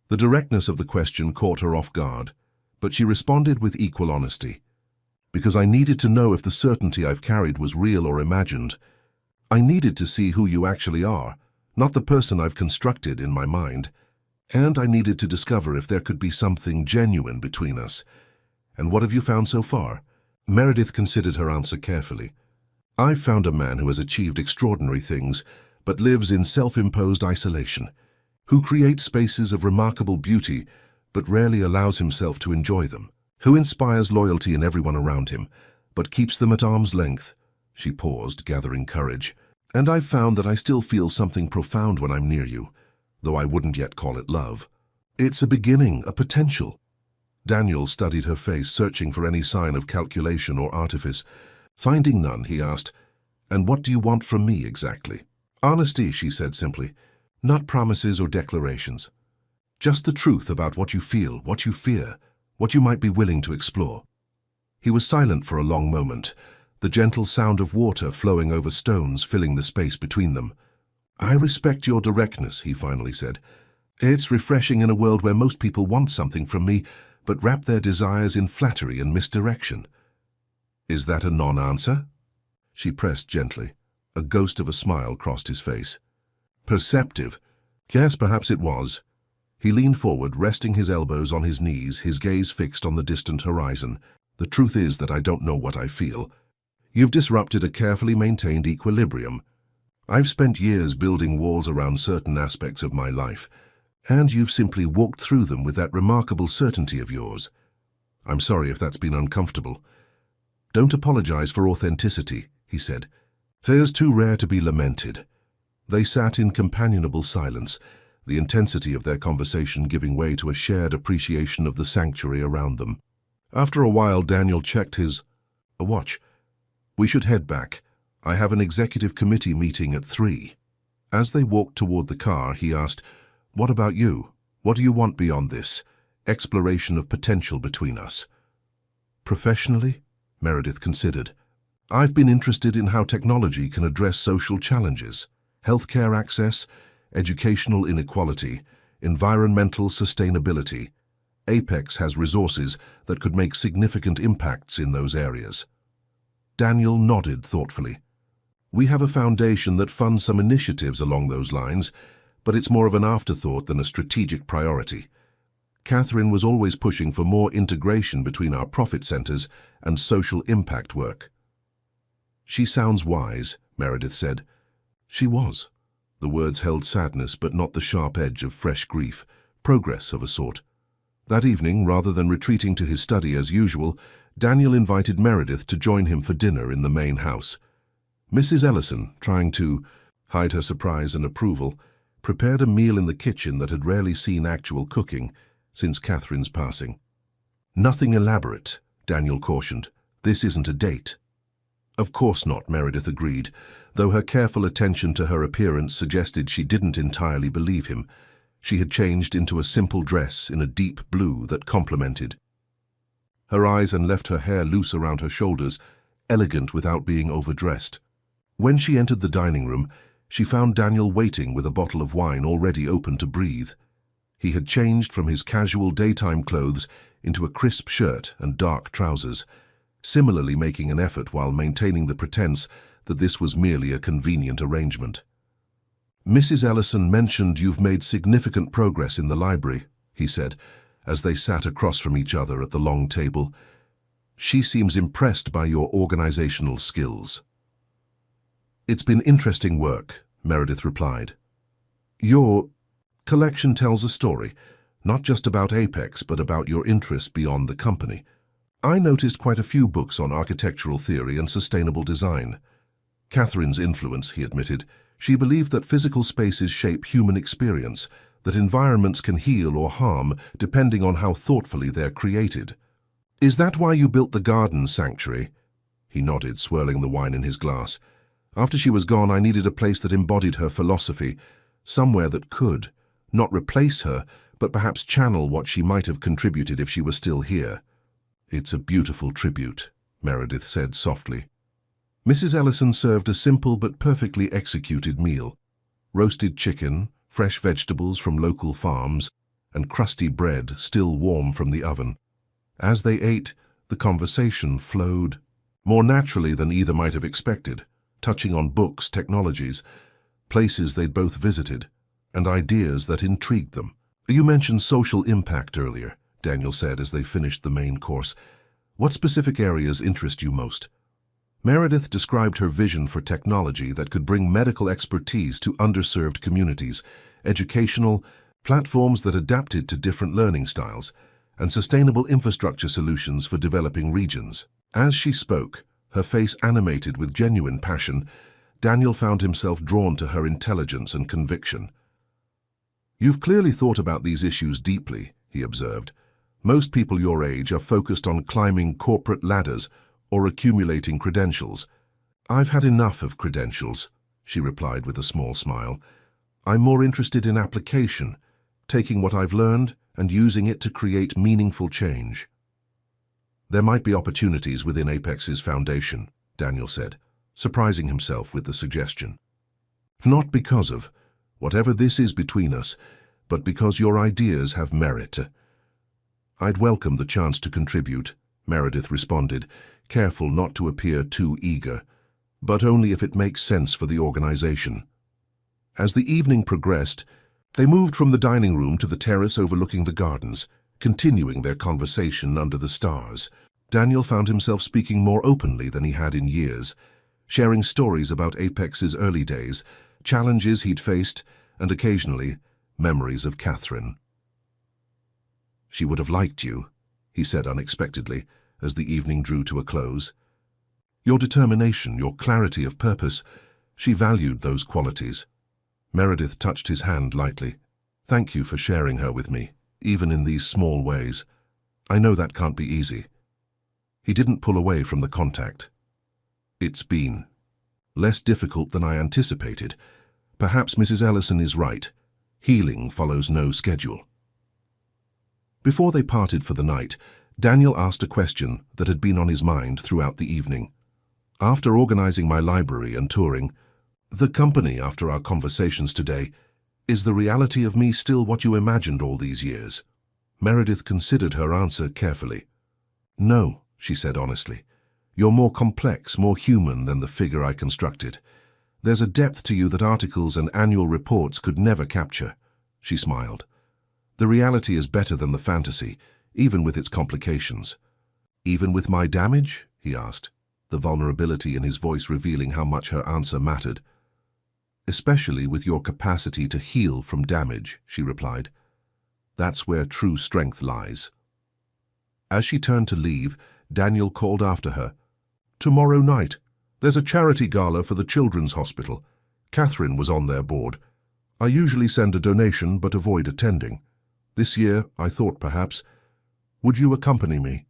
The directness of the question caught her off guard, but she responded with equal honesty. "Because I needed to know if the certainty I've carried was real or imagined. I needed to see who you actually are, not the person I've constructed in my mind. And I needed to discover if there could be something genuine between us. And what have you found so far?" Meredith considered her answer carefully. "I've found a man who has achieved extraordinary things, but lives in self-imposed isolation, who creates spaces of remarkable beauty, but rarely allows himself to enjoy them, who inspires loyalty in everyone around him, but keeps them at arm's length." She paused, gathering courage. "And I've found that I still feel something profound when I'm near you, though I wouldn't yet call it love. It's a beginning, a potential." Daniel studied her face, searching for any sign of calculation or artifice. Finding none, he asked, "And what do you want from me exactly?" "Honesty," she said simply. "Not promises or declarations. Just the truth about what you feel, what you fear, what you might be willing to explore." He was silent for a long moment, the gentle sound of water flowing over stones filling the space between them. "I respect your directness," he finally said. "It's refreshing in a world where most people want something from me, but wrap their desires in flattery and misdirection." "Is that a non-answer?" She pressed gently. A ghost of a smile crossed his face. "Perceptive. Yes, perhaps it was. He leaned forward, resting his elbows on his knees, his gaze fixed on the distant horizon. The truth is that I don't know what I feel. You've disrupted a carefully maintained equilibrium. I've spent years building walls around certain aspects of my life, and you've simply walked through them with that remarkable certainty of yours. I'm sorry if that's been uncomfortable. Don't apologize for authenticity, he said. It is too rare to be lamented. They sat in companionable silence, the intensity of their conversation giving way to a shared appreciation of the sanctuary around them. After a while, Daniel checked his watch. We should head back. I have an executive committee meeting at 3. As they walked toward the car, he asked, What about you? What do you want beyond this exploration of potential between us? Professionally? Meredith considered. I've been interested in how technology can address social challenges, healthcare access, educational inequality, environmental sustainability. Apex has resources that could make significant impacts in those areas. Daniel nodded thoughtfully. We have a foundation that funds some initiatives along those lines, but it's more of an afterthought than a strategic priority. Catherine was always pushing for more integration between our profit centers and social impact work. She sounds wise, Meredith said. She was. The words held sadness, but not the sharp edge of fresh grief, progress of a sort. That evening, rather than retreating to his study as usual, Daniel invited Meredith to join him for dinner in the main house. Mrs. Ellison, trying to hide her surprise and approval, prepared a meal in the kitchen that had rarely seen actual cooking since Catherine's passing. Nothing elaborate, Daniel cautioned. This isn't a date. Of course not, Meredith agreed, though her careful attention to her appearance suggested she didn't entirely believe him. She had changed into a simple dress in a deep blue that complemented her eyes and left her hair loose around her shoulders, elegant without being overdressed. When she entered the dining room, she found Daniel waiting with a bottle of wine already open to breathe. He had changed from his casual daytime clothes into a crisp shirt and dark trousers, similarly making an effort while maintaining the pretense that this was merely a convenient arrangement. Mrs. Ellison mentioned you've made significant progress in the library, he said, as they sat across from each other at the long table. She seems impressed by your organizational skills. It's been interesting work, Meredith replied. Your collection tells a story, not just about Apex, but about your interests beyond the company. I noticed quite a few books on architectural theory and sustainable design. Catherine's influence, he admitted. She believed that physical spaces shape human experience, that environments can heal or harm depending on how thoughtfully they're created. Is that why you built the garden sanctuary? He nodded, swirling the wine in his glass. After she was gone, I needed a place that embodied her philosophy, somewhere that could, not replace her, but perhaps channel what she might have contributed if she were still here. It's a beautiful tribute, Meredith said softly. Mrs. Ellison served a simple but perfectly executed meal. Roasted chicken, fresh vegetables from local farms, and crusty bread still warm from the oven. As they ate, the conversation flowed more naturally than either might have expected, touching on books, technologies, places they'd both visited, and ideas that intrigued them. You mentioned social impact earlier, Daniel said as they finished the main course. What specific areas interest you most? Meredith described her vision for technology that could bring medical expertise to underserved communities, educational platforms that adapted to different learning styles, and sustainable infrastructure solutions for developing regions. As she spoke, her face animated with genuine passion, Daniel found himself drawn to her intelligence and conviction. You've clearly thought about these issues deeply, he observed. Most people your age are focused on climbing corporate ladders or accumulating credentials. I've had enough of credentials, she replied with a small smile. I'm more interested in application, taking what I've learned and using it to create meaningful change. There might be opportunities within Apex's foundation, Daniel said, surprising himself with the suggestion. Not because of whatever this is between us, but because your ideas have merit. I'd welcome the chance to contribute, Meredith responded, careful not to appear too eager, but only if it makes sense for the organization. As the evening progressed, They moved from the dining room to the terrace overlooking the gardens, continuing their conversation under the stars. Daniel found himself speaking more openly than he had in years, sharing stories about Apex's early days, challenges he'd faced, and occasionally, memories of Catherine. "She would have liked you," he said unexpectedly, as the evening drew to a close. "Your determination, your clarity of purpose, she valued those qualities." Meredith touched his hand lightly. "Thank you for sharing her with me, even in these small ways. I know that can't be easy." He didn't pull away from the contact. "It's been less difficult than I anticipated. Perhaps Mrs. Ellison is right. Healing follows no schedule." Before they parted for the night, Daniel asked a question that had been on his mind throughout the evening. "After organizing my library and touring, the company after our conversations today, is the reality of me still what you imagined all these years?" Meredith considered her answer carefully. "No," she said honestly. "You're more complex, more human than the figure I constructed. There's a depth to you that articles and annual reports could never capture." She smiled. "The reality is better than the fantasy, even with its complications." "Even with my damage?" he asked, the vulnerability in his voice revealing how much her answer mattered. "Especially with your capacity to heal from damage," she replied. "That's where true strength lies." As she turned to leave, Daniel called after her. "Tomorrow night, there's a charity gala for the Children's Hospital. Catherine was on their board. I usually send a donation but avoid attending. This year, I thought perhaps, would you accompany me?"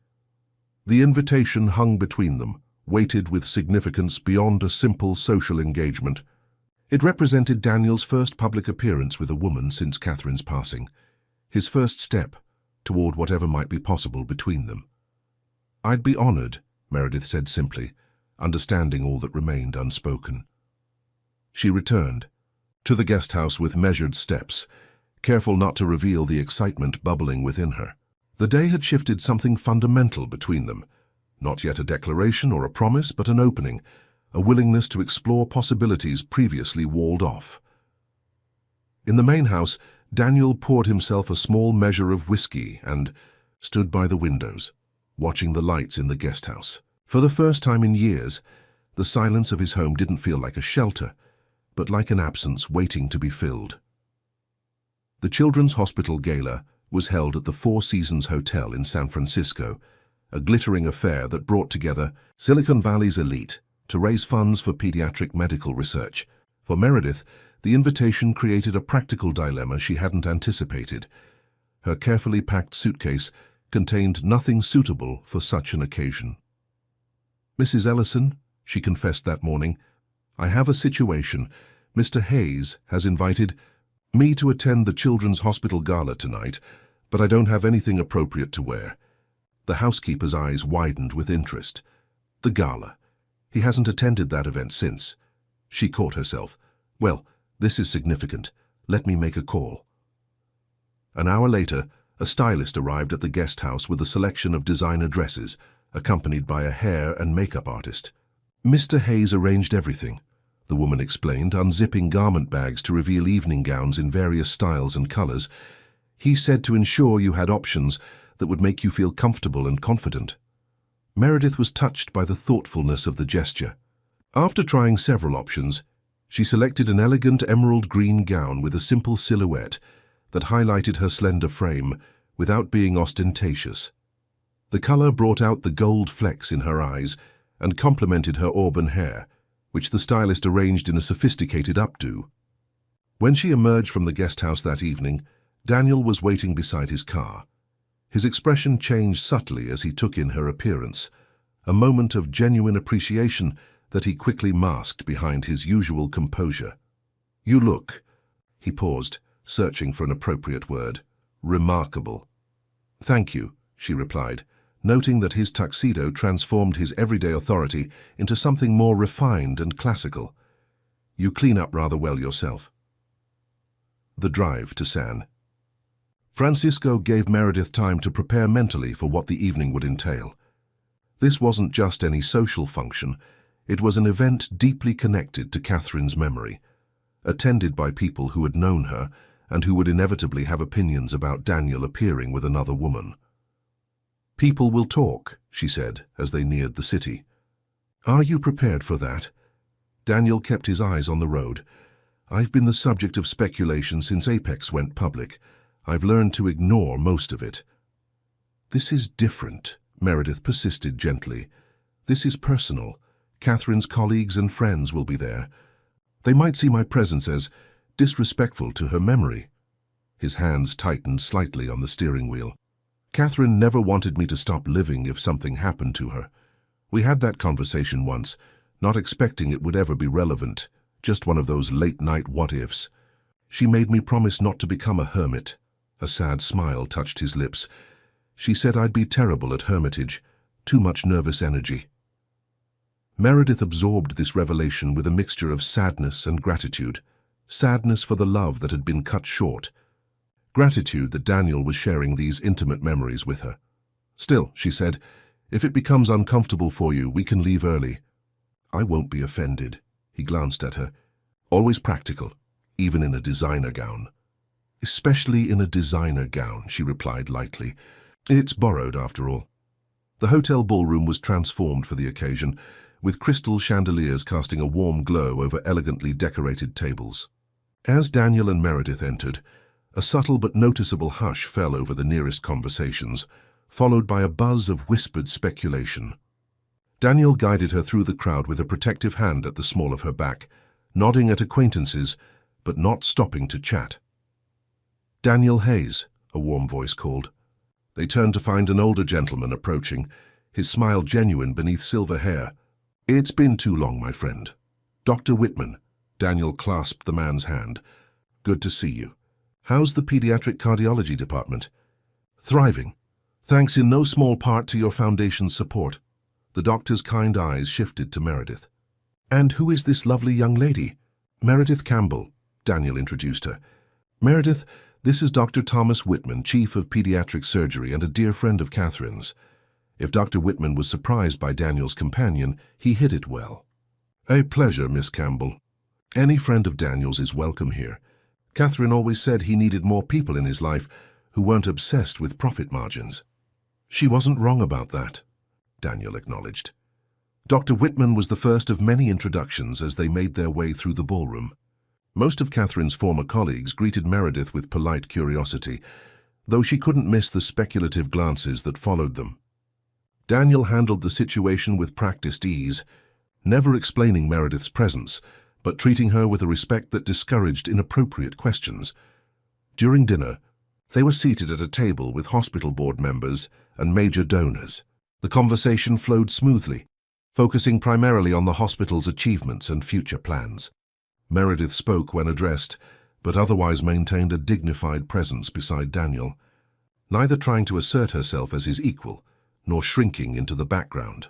The invitation hung between them, weighted with significance beyond a simple social engagement. It represented Daniel's first public appearance with a woman since Catherine's passing, his first step toward whatever might be possible between them. "I'd be honored," Meredith said simply, understanding all that remained unspoken. She returned to the guest house with measured steps, careful not to reveal the excitement bubbling within her. The day had shifted something fundamental between them, not yet a declaration or a promise, but an opening, a willingness to explore possibilities previously walled off. In the main house, Daniel poured himself a small measure of whiskey and stood by the windows, watching the lights in the guest house. For the first time in years, the silence of his home didn't feel like a shelter, but like an absence waiting to be filled. The Children's Hospital Gala was held at the Four Seasons Hotel in San Francisco, a glittering affair that brought together Silicon Valley's elite to raise funds for pediatric medical research. For Meredith, the invitation created a practical dilemma she hadn't anticipated. Her carefully packed suitcase contained nothing suitable for such an occasion. "Mrs. Ellison," she confessed that morning, "I have a situation. Mr. Hayes has invited me to attend the Children's Hospital Gala tonight, but I don't have anything appropriate to wear." The housekeeper's eyes widened with interest. "The gala. He hasn't attended that event since." She caught herself. "Well, this is significant. Let me make a call." An hour later, a stylist arrived at the guest house with a selection of designer dresses, accompanied by a hair and makeup artist. "Mr. Hayes arranged everything," the woman explained, unzipping garment bags to reveal evening gowns in various styles and colors. "He said to ensure you had options that would make you feel comfortable and confident." Meredith was touched by the thoughtfulness of the gesture. After trying several options, she selected an elegant emerald green gown with a simple silhouette that highlighted her slender frame without being ostentatious. The color brought out the gold flecks in her eyes and complemented her auburn hair, which the stylist arranged in a sophisticated updo. When she emerged from the guest house that evening, Daniel was waiting beside his car. His expression changed subtly as he took in her appearance, a moment of genuine appreciation that he quickly masked behind his usual composure. "You look," he paused, searching for an appropriate word, "remarkable." "Thank you," she replied, noting that his tuxedo transformed his everyday authority into something more refined and classical. "You clean up rather well yourself." The drive to San Francisco gave Meredith time to prepare mentally for what the evening would entail. This wasn't just any social function, it was an event deeply connected to Catherine's memory, attended by people who had known her and who would inevitably have opinions about Daniel appearing with another woman. "People will talk," she said as they neared the city. "Are you prepared for that?" Daniel kept his eyes on the road. "I've been the subject of speculation since Apex went public. I've learned to ignore most of it." "This is different," Meredith persisted gently. "This is personal. Catherine's colleagues and friends will be there. They might see my presence as disrespectful to her memory." His hands tightened slightly on the steering wheel. "Catherine never wanted me to stop living if something happened to her. We had that conversation once, not expecting it would ever be relevant, just one of those late-night what-ifs. She made me promise not to become a hermit." A sad smile touched his lips. "She said I'd be terrible at hermitage, too much nervous energy." Meredith absorbed this revelation with a mixture of sadness and gratitude. Sadness for the love that had been cut short. Gratitude that Daniel was sharing these intimate memories with her. "Still," she said, "if it becomes uncomfortable for you, we can leave early." "I won't be offended." He glanced at her. "Always practical, even in a designer gown." "Especially in a designer gown," she replied lightly. "It's borrowed, after all." The hotel ballroom was transformed for the occasion, with crystal chandeliers casting a warm glow over elegantly decorated tables. As Daniel and Meredith entered, a subtle but noticeable hush fell over the nearest conversations, followed by a buzz of whispered speculation. Daniel guided her through the crowd with a protective hand at the small of her back, nodding at acquaintances, but not stopping to chat. "Daniel Hayes," a warm voice called. They turned to find an older gentleman approaching, his smile genuine beneath silver hair. "It's been too long, my friend." "Dr. Whitman." Daniel clasped the man's hand. "Good to see you. How's the pediatric cardiology department?" "Thriving. Thanks in no small part to your foundation's support." The doctor's kind eyes shifted to Meredith. "And who is this lovely young lady?" "Meredith Campbell," Daniel introduced her. "Meredith, this is Dr. Thomas Whitman, Chief of Pediatric Surgery and a dear friend of Catherine's." If Dr. Whitman was surprised by Daniel's companion, he hid it well. "A pleasure, Miss Campbell. Any friend of Daniel's is welcome here. Catherine always said he needed more people in his life who weren't obsessed with profit margins." "She wasn't wrong about that," Daniel acknowledged. Dr. Whitman was the first of many introductions as they made their way through the ballroom. Most of Catherine's former colleagues greeted Meredith with polite curiosity, though she couldn't miss the speculative glances that followed them. Daniel handled the situation with practiced ease, never explaining Meredith's presence, but treating her with a respect that discouraged inappropriate questions. During dinner, they were seated at a table with hospital board members and major donors. The conversation flowed smoothly, focusing primarily on the hospital's achievements and future plans. Meredith spoke when addressed, but otherwise maintained a dignified presence beside Daniel, neither trying to assert herself as his equal, nor shrinking into the background.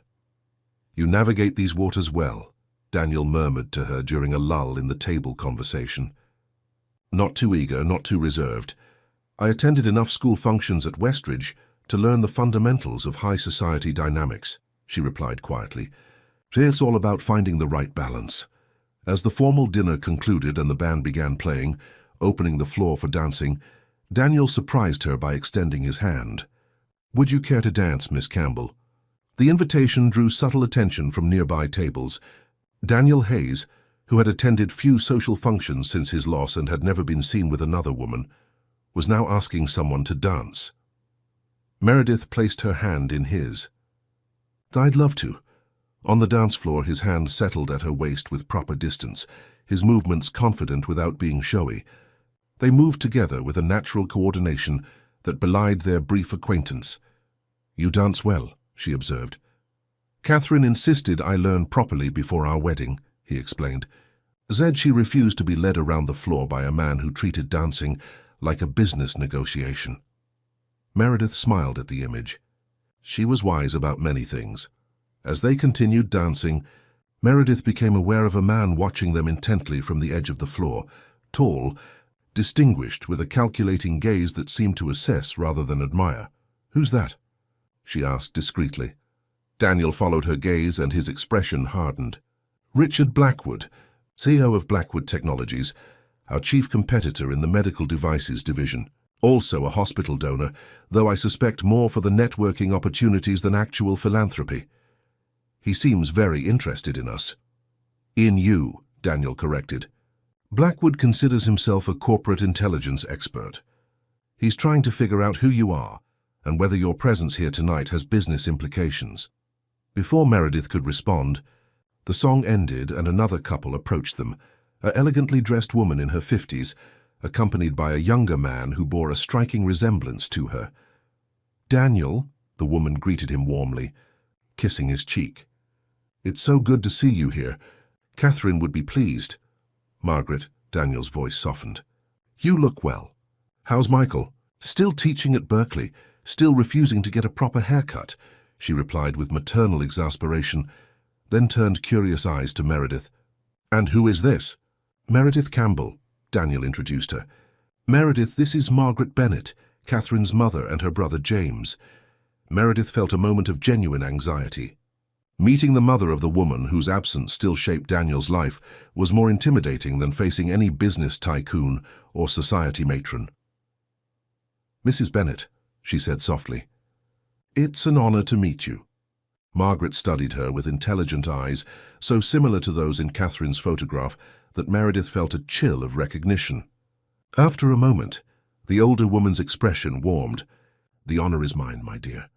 "You navigate these waters well," Daniel murmured to her during a lull in the table conversation. "Not too eager, not too reserved. I attended enough school functions at Westridge to learn the fundamentals of high society dynamics," she replied quietly. "It's all about finding the right balance." As the formal dinner concluded and the band began playing, opening the floor for dancing, Daniel surprised her by extending his hand. "Would you care to dance, Miss Campbell?" The invitation drew subtle attention from nearby tables. Daniel Hayes, who had attended few social functions since his loss and had never been seen with another woman, was now asking someone to dance. Meredith placed her hand in his. "I'd love to." On the dance floor, his hand settled at her waist with proper distance, his movements confident without being showy. They moved together with a natural coordination that belied their brief acquaintance. "You dance well," she observed. "Catherine insisted I learn properly before our wedding," he explained. Said she refused to be led around the floor by a man who treated dancing like a business negotiation. Meredith smiled at the image. She was wise about many things. As they continued dancing, Meredith became aware of a man watching them intently from the edge of the floor, tall, distinguished, with a calculating gaze that seemed to assess rather than admire. "Who's that?" she asked discreetly. Daniel followed her gaze and his expression hardened. "Richard Blackwood, CEO of Blackwood Technologies. our chief competitor in the medical devices division. Also a hospital donor, though I suspect more for the networking opportunities than actual philanthropy. He seems very interested in us. In you, Daniel corrected. Blackwood considers himself a corporate intelligence expert. He's trying to figure out who you are and whether your presence here tonight has business implications. Before Meredith could respond, the song ended and another couple approached them, an elegantly dressed woman in her 50s, accompanied by a younger man who bore a striking resemblance to her. Daniel, the woman greeted him warmly, kissing his cheek. It's so good to see you here. Catherine would be pleased. Margaret, Daniel's voice softened. You look well. How's Michael? Still teaching at Berkeley, still refusing to get a proper haircut, she replied with maternal exasperation, then turned curious eyes to Meredith. And who is this? Meredith Campbell, Daniel introduced her. Meredith, this is Margaret Bennett, Catherine's mother and her brother James. Meredith felt a moment of genuine anxiety. Meeting the mother of the woman whose absence still shaped Daniel's life was more intimidating than facing any business tycoon or society matron. Mrs. Bennett, she said softly, it's an honor to meet you. Margaret studied her with intelligent eyes, so similar to those in Catherine's photograph that Meredith felt a chill of recognition. After a moment, the older woman's expression warmed. The honor is mine, my dear.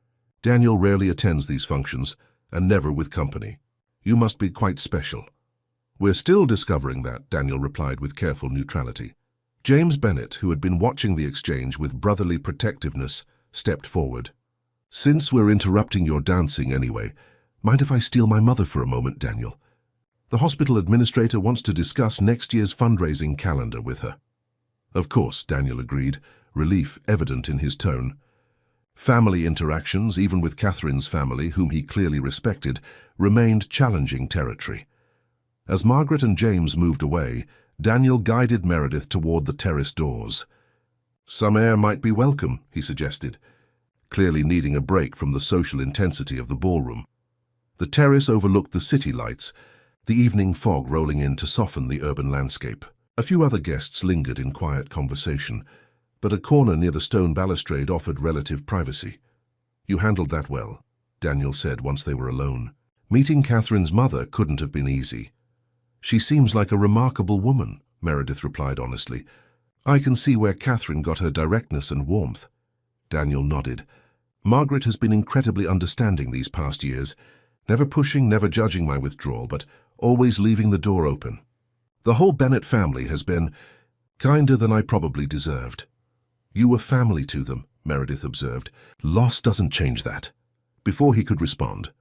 Daniel rarely attends these functions, and never with company. You must be quite special. We're still discovering that, Daniel replied with careful neutrality. James Bennett, who had been watching the exchange with brotherly protectiveness, stepped forward. Since we're interrupting your dancing anyway, mind if I steal my mother for a moment, Daniel? The hospital administrator wants to discuss next year's fundraising calendar with her. Of course, Daniel agreed, relief evident in his tone. Family interactions, even with Catherine's family, whom he clearly respected, remained challenging territory. As Margaret and James moved away, Daniel guided Meredith toward the terrace doors. Some air might be welcome, he suggested, clearly needing a break from the social intensity of the ballroom. The terrace overlooked the city lights, the evening fog rolling in to soften the urban landscape. A few other guests lingered in quiet conversation, but a corner near the stone balustrade offered relative privacy. You handled that well, Daniel said once they were alone. Meeting Catherine's mother couldn't have been easy. She seems like a remarkable woman, Meredith replied honestly. I can see where Catherine got her directness and warmth. Daniel nodded. Margaret has been incredibly understanding these past years, never pushing, never judging my withdrawal, but always leaving the door open. The whole Bennett family has been kinder than I probably deserved. You were family to them, Meredith observed. Loss doesn't change that. Before he could respond,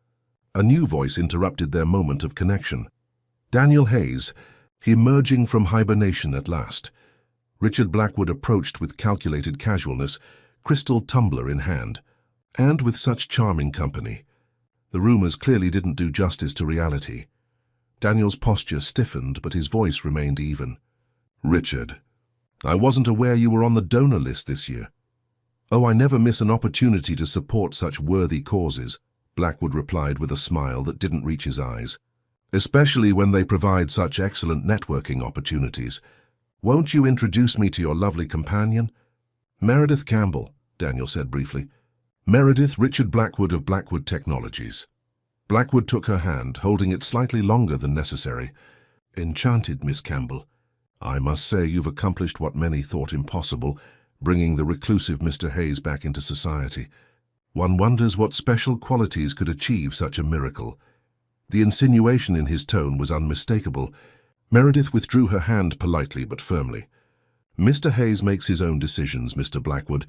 a new voice interrupted their moment of connection. Daniel Hayes, emerging from hibernation at last. Richard Blackwood approached with calculated casualness, crystal tumbler in hand, and with such charming company. The rumors clearly didn't do justice to reality. Daniel's posture stiffened, but his voice remained even. Richard, I wasn't aware you were on the donor list this year. Oh, I never miss an opportunity to support such worthy causes, Blackwood replied with a smile that didn't reach his eyes. Especially when they provide such excellent networking opportunities. Won't you introduce me to your lovely companion? Meredith Campbell, Daniel said briefly. Meredith Richard Blackwood of Blackwood Technologies. Blackwood took her hand, holding it slightly longer than necessary. Enchanted, Miss Campbell. I must say you've accomplished what many thought impossible, bringing the reclusive Mr. Hayes back into society. One wonders what special qualities could achieve such a miracle. The insinuation in his tone was unmistakable. Meredith withdrew her hand politely but firmly. Mr. Hayes makes his own decisions, Mr. Blackwood.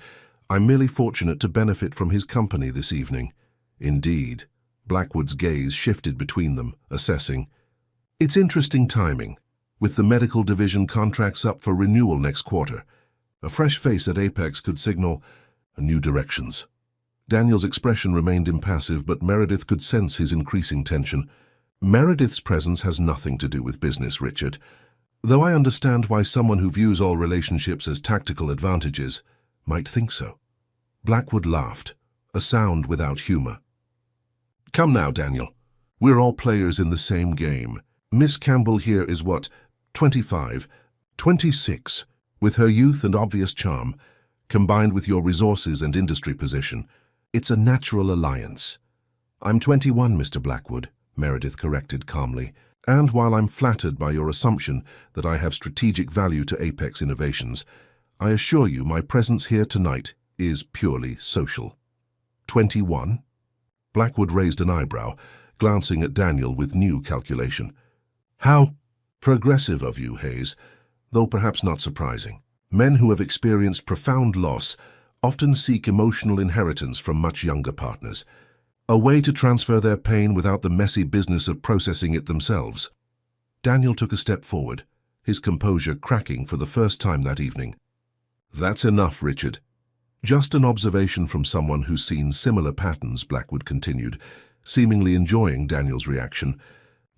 I'm merely fortunate to benefit from his company this evening. Indeed. Blackwood's gaze shifted between them, assessing. It's interesting timing, with the medical division contracts up for renewal next quarter. A fresh face at Apex could signal new directions. Daniel's expression remained impassive, but Meredith could sense his increasing tension. Meredith's presence has nothing to do with business, Richard, though I understand why someone who views all relationships as tactical advantages might think so. Blackwood laughed, a sound without humor. Come now, Daniel. We're all players in the same game. Miss Campbell here is what, 25. 26. With her youth and obvious charm, combined with your resources and industry position, it's a natural alliance. I'm 21, Mr. Blackwood, Meredith corrected calmly, and while I'm flattered by your assumption that I have strategic value to Apex Innovations, I assure you my presence here tonight is purely social. 21? Blackwood raised an eyebrow, glancing at Daniel with new calculation. How progressive of you, Hayes, though perhaps not surprising. Men who have experienced profound loss often seek emotional inheritance from much younger partners, a way to transfer their pain without the messy business of processing it themselves. Daniel took a step forward, his composure cracking for the first time that evening. That's enough, Richard. Just an observation from someone who's seen similar patterns, Blackwood continued, seemingly enjoying Daniel's reaction.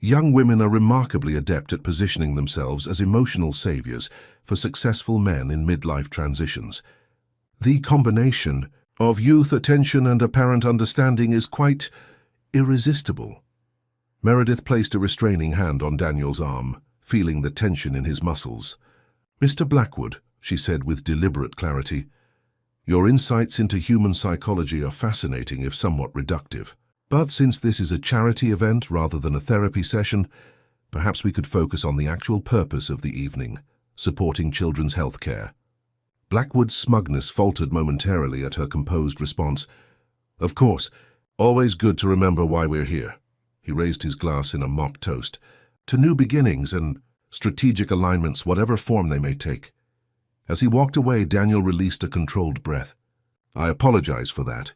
Young women are remarkably adept at positioning themselves as emotional saviors for successful men in midlife transitions. The combination of youth, attention, and apparent understanding is quite irresistible. Meredith placed a restraining hand on Daniel's arm, feeling the tension in his muscles. Mr. Blackwood, she said with deliberate clarity, your insights into human psychology are fascinating if somewhat reductive. But since this is a charity event rather than a therapy session, perhaps we could focus on the actual purpose of the evening, supporting children's health care. Blackwood's smugness faltered momentarily at her composed response. Of course, always good to remember why we're here. He raised his glass in a mock toast. To new beginnings and strategic alignments, whatever form they may take. As he walked away, Daniel released a controlled breath. I apologize for that.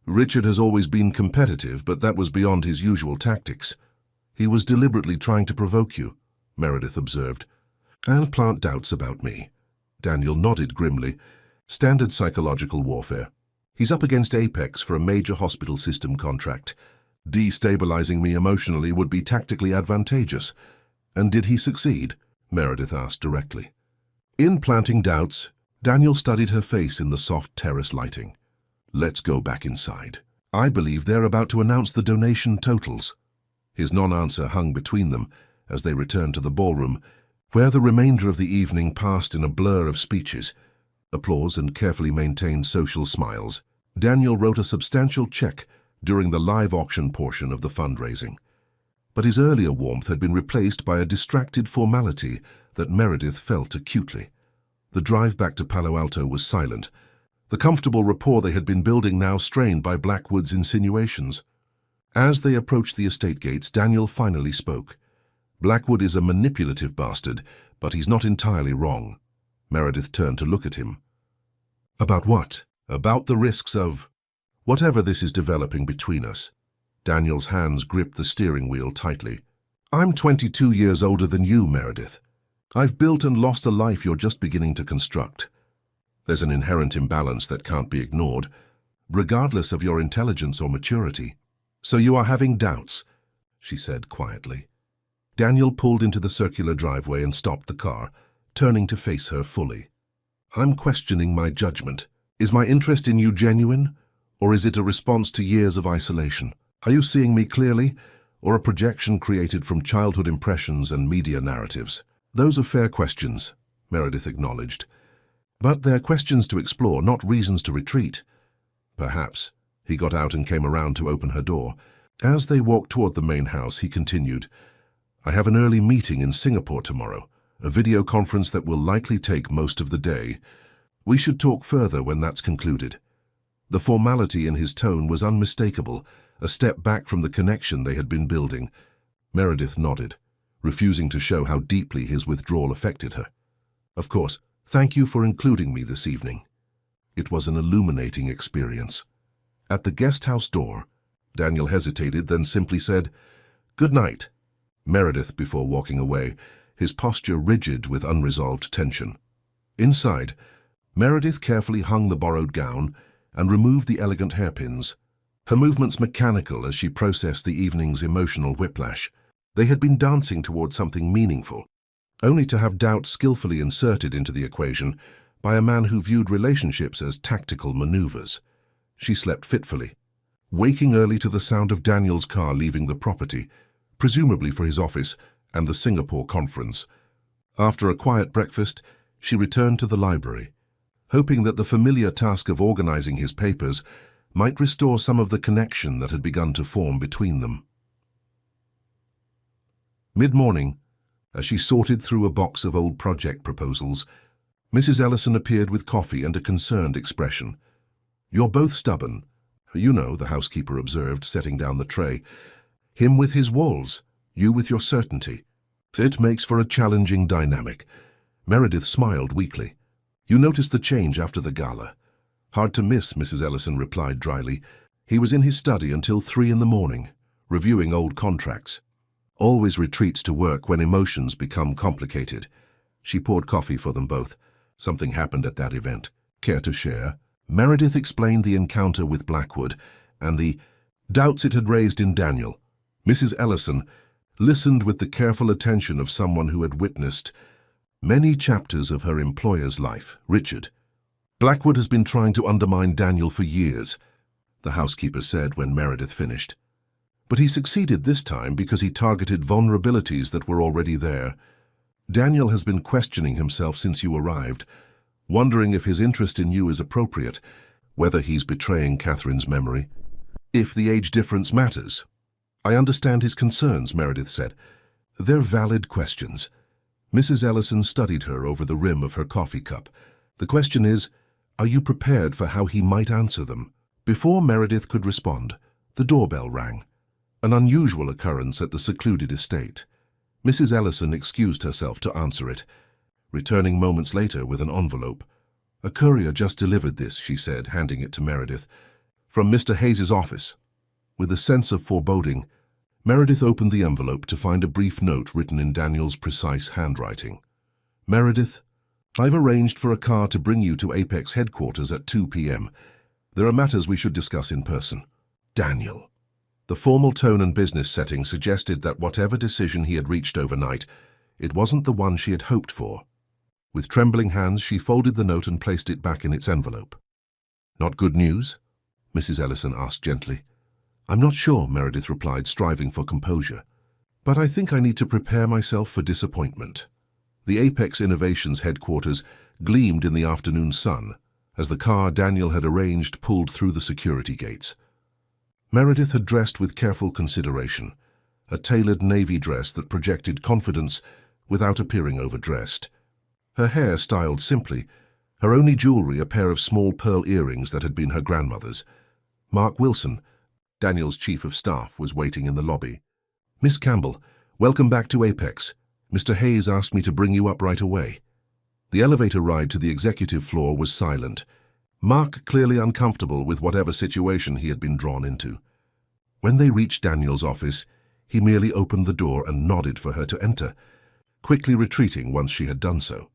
Richard has always been competitive, but that was beyond his usual tactics. He was deliberately trying to provoke you, Meredith observed. And plant doubts about me. Daniel nodded grimly. Standard psychological warfare. He's up against Apex for a major hospital system contract. Destabilizing me emotionally would be tactically advantageous. And did he succeed? Meredith asked directly. In planting doubts, Daniel studied her face in the soft terrace lighting. Let's go back inside. I believe they're about to announce the donation totals. His non-answer hung between them as they returned to the ballroom, where the remainder of the evening passed in a blur of speeches, applause and carefully maintained social smiles. Daniel wrote a substantial check during the live auction portion of the fundraising. But his earlier warmth had been replaced by a distracted formality that Meredith felt acutely. The drive back to Palo Alto was silent, the comfortable rapport they had been building now strained by Blackwood's insinuations. As they approached the estate gates, Daniel finally spoke. Blackwood is a manipulative bastard, but he's not entirely wrong. Meredith turned to look at him. About what? About the risks of whatever this is developing between us. Daniel's hands gripped the steering wheel tightly. I'm 22 years older than you, Meredith. I've built and lost a life you're just beginning to construct. There's an inherent imbalance that can't be ignored, regardless of your intelligence or maturity. So you are having doubts, she said quietly. Daniel pulled into the circular driveway and stopped the car, turning to face her fully. I'm questioning my judgment. Is my interest in you genuine, or is it a response to years of isolation? Are you seeing me clearly, or a projection created from childhood impressions and media narratives? Those are fair questions, Meredith acknowledged. But they're questions to explore, not reasons to retreat. Perhaps. He got out and came around to open her door. As they walked toward the main house, he continued, I have an early meeting in Singapore tomorrow, a video conference that will likely take most of the day. We should talk further when that's concluded. The formality in his tone was unmistakable, a step back from the connection they had been building. Meredith nodded, refusing to show how deeply his withdrawal affected her. Of course, thank you for including me this evening. It was an illuminating experience. At the guest house door, Daniel hesitated, then simply said, Good night. Meredith before walking away, his posture rigid with unresolved tension. Inside, Meredith carefully hung the borrowed gown and removed the elegant hairpins, her movements mechanical as she processed the evening's emotional whiplash. They had been dancing toward something meaningful, only to have doubt skillfully inserted into the equation by a man who viewed relationships as tactical maneuvers. She slept fitfully, waking early to the sound of Daniel's car leaving the property, presumably for his office and the Singapore conference. After a quiet breakfast, she returned to the library, hoping that the familiar task of organizing his papers might restore some of the connection that had begun to form between them. Mid-morning, as she sorted through a box of old project proposals, Mrs. Ellison appeared with coffee and a concerned expression. "You're both stubborn, you know," the housekeeper observed, setting down the tray. "Him with his walls, you with your certainty. It makes for a challenging dynamic." Meredith smiled weakly. "You noticed the change after the gala." "Hard to miss," Mrs. Ellison replied dryly. "He was in his study until 3 in the morning, reviewing old contracts. Always retreats to work when emotions become complicated." She poured coffee for them both. "Something happened at that event. Care to share?" Meredith explained the encounter with Blackwood and the doubts it had raised in Daniel. Mrs. Ellison listened with the careful attention of someone who had witnessed many chapters of her employer's life. "Richard, Blackwood has been trying to undermine Daniel for years," the housekeeper said when Meredith finished. "But he succeeded this time because he targeted vulnerabilities that were already there. Daniel has been questioning himself since you arrived, wondering if his interest in you is appropriate, whether he's betraying Catherine's memory, if the age difference matters." "I understand his concerns," Meredith said. "They're valid questions." Mrs. Ellison studied her over the rim of her coffee cup. "The question is, are you prepared for how he might answer them?" Before Meredith could respond, the doorbell rang, an unusual occurrence at the secluded estate. Mrs. Ellison excused herself to answer it, returning moments later with an envelope. "A courier just delivered this," she said, handing it to Meredith. "From Mr. Hayes's office." With a sense of foreboding, Meredith opened the envelope to find a brief note written in Daniel's precise handwriting. "Meredith, I've arranged for a car to bring you to Apex headquarters at 2 p.m. There are matters we should discuss in person. Daniel." The formal tone and business setting suggested that whatever decision he had reached overnight, it wasn't the one she had hoped for. With trembling hands, she folded the note and placed it back in its envelope. "Not good news?" Mrs. Ellison asked gently. "I'm not sure," Meredith replied, striving for composure. "But I think I need to prepare myself for disappointment." The Apex Innovations headquarters gleamed in the afternoon sun as the car Daniel had arranged pulled through the security gates. Meredith had dressed with careful consideration, a tailored navy dress that projected confidence without appearing overdressed. Her hair styled simply, her only jewelry a pair of small pearl earrings that had been her grandmother's. Mark Wilson, Daniel's chief of staff, was waiting in the lobby. "Miss Campbell, welcome back to Apex. Mr. Hayes asked me to bring you up right away." The elevator ride to the executive floor was silent, Mark clearly uncomfortable with whatever situation he had been drawn into. When they reached Daniel's office, he merely opened the door and nodded for her to enter, quickly retreating once she had done so.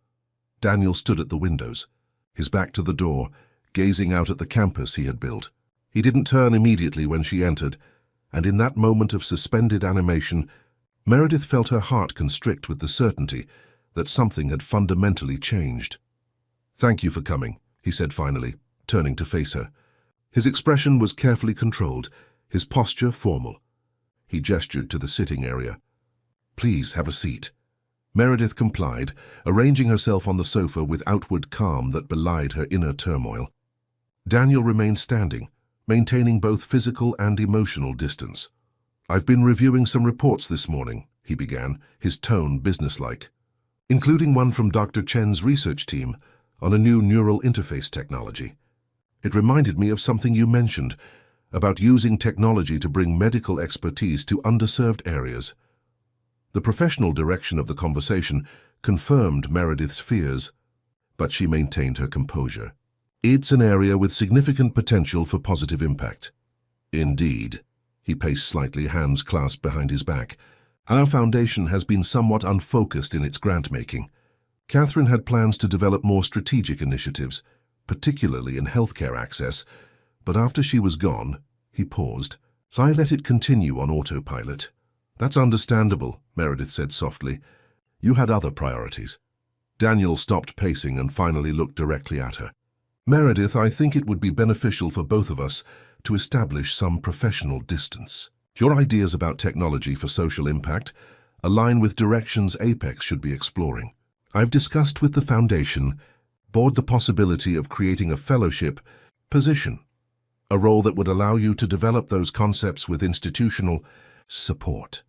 Daniel stood at the windows, his back to the door, gazing out at the campus he had built. He didn't turn immediately when she entered, and in that moment of suspended animation, Meredith felt her heart constrict with the certainty that something had fundamentally changed. "Thank you for coming," he said finally, turning to face her. His expression was carefully controlled, his posture formal. He gestured to the sitting area. "Please have a seat." Meredith complied, arranging herself on the sofa with outward calm that belied her inner turmoil. Daniel remained standing, maintaining both physical and emotional distance. "I've been reviewing some reports this morning," he began, his tone businesslike, "including one from Dr. Chen's research team on a new neural interface technology. It reminded me of something you mentioned about using technology to bring medical expertise to underserved areas." The professional direction of the conversation confirmed Meredith's fears, but she maintained her composure. "It's an area with significant potential for positive impact." "Indeed." He paced slightly, hands clasped behind his back. "Our foundation has been somewhat unfocused in its grant-making. Catherine had plans to develop more strategic initiatives, particularly in healthcare access, but after she was gone," he paused, "I let it continue on autopilot." "That's understandable," Meredith said softly. "You had other priorities." Daniel stopped pacing and finally looked directly at her. "Meredith, I think it would be beneficial for both of us to establish some professional distance. Your ideas about technology for social impact align with directions Apex should be exploring. I've discussed with the Foundation board the possibility of creating a fellowship position, a role that would allow you to develop those concepts with institutional support.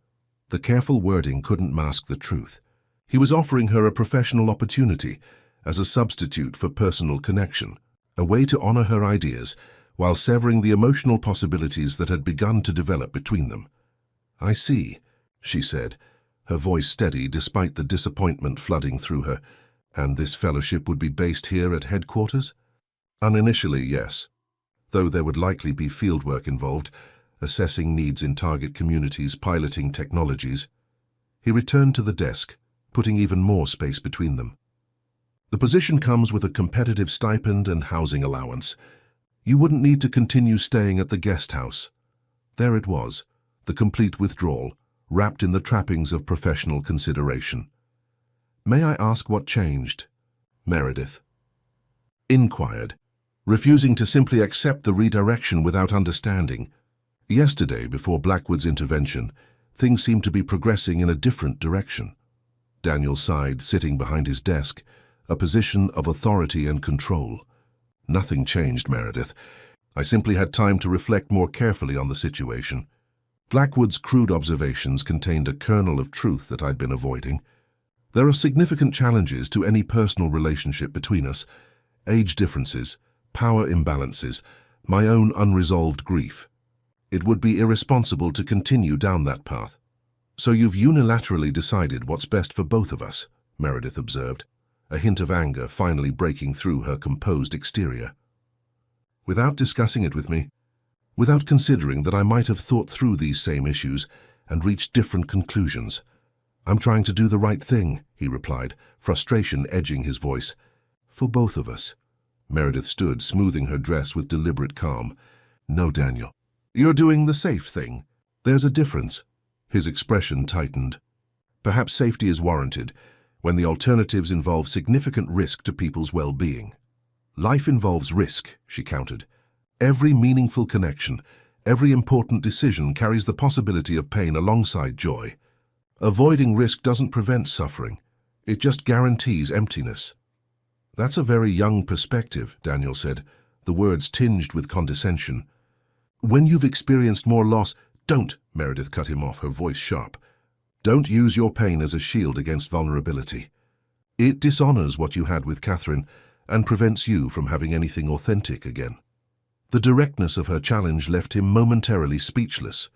The careful wording couldn't mask the truth. He was offering her a professional opportunity as a substitute for personal connection, a way to honor her ideas while severing the emotional possibilities that had begun to develop between them. "I see," she said, her voice steady despite the disappointment flooding through her. "And this fellowship would be based here at headquarters?" "Initially, yes, though there would likely be fieldwork involved, assessing needs in target communities, piloting technologies." He returned to the desk, putting even more space between them. "The position comes with a competitive stipend and housing allowance. You wouldn't need to continue staying at the guest house." There it was, the complete withdrawal, wrapped in the trappings of professional consideration. "May I ask what changed?" Meredith inquired, refusing to simply accept the redirection without understanding. Yesterday, before Blackwood's intervention, things seemed to be progressing in a different direction. Daniel sighed, sitting behind his desk, a position of authority and control. "Nothing changed, Meredith. I simply had time to reflect more carefully on the situation." Blackwood's crude observations contained a kernel of truth that I'd been avoiding. "There are significant challenges to any personal relationship between us: age differences, power imbalances, my own unresolved grief. It would be irresponsible to continue down that path." "So you've unilaterally decided what's best for both of us," Meredith observed, a hint of anger finally breaking through her composed exterior. "Without discussing it with me, without considering that I might have thought through these same issues and reached different conclusions. I'm trying to do the right thing," he replied, frustration edging his voice. "For both of us." Meredith stood, smoothing her dress with deliberate calm. "No, Daniel. You're doing the safe thing. There's a difference." His expression tightened. "Perhaps safety is warranted when the alternatives involve significant risk to people's well-being." "Life involves risk," she countered. "Every meaningful connection, every important decision carries the possibility of pain alongside joy. Avoiding risk doesn't prevent suffering. It just guarantees emptiness." "That's a very young perspective," Daniel said, the words tinged with condescension. "When you've experienced more loss—" "Don't," Meredith cut him off, her voice sharp. "Don't use your pain as a shield against vulnerability. It dishonors what you had with Catherine and prevents you from having anything authentic again." The directness of her challenge left him momentarily speechless.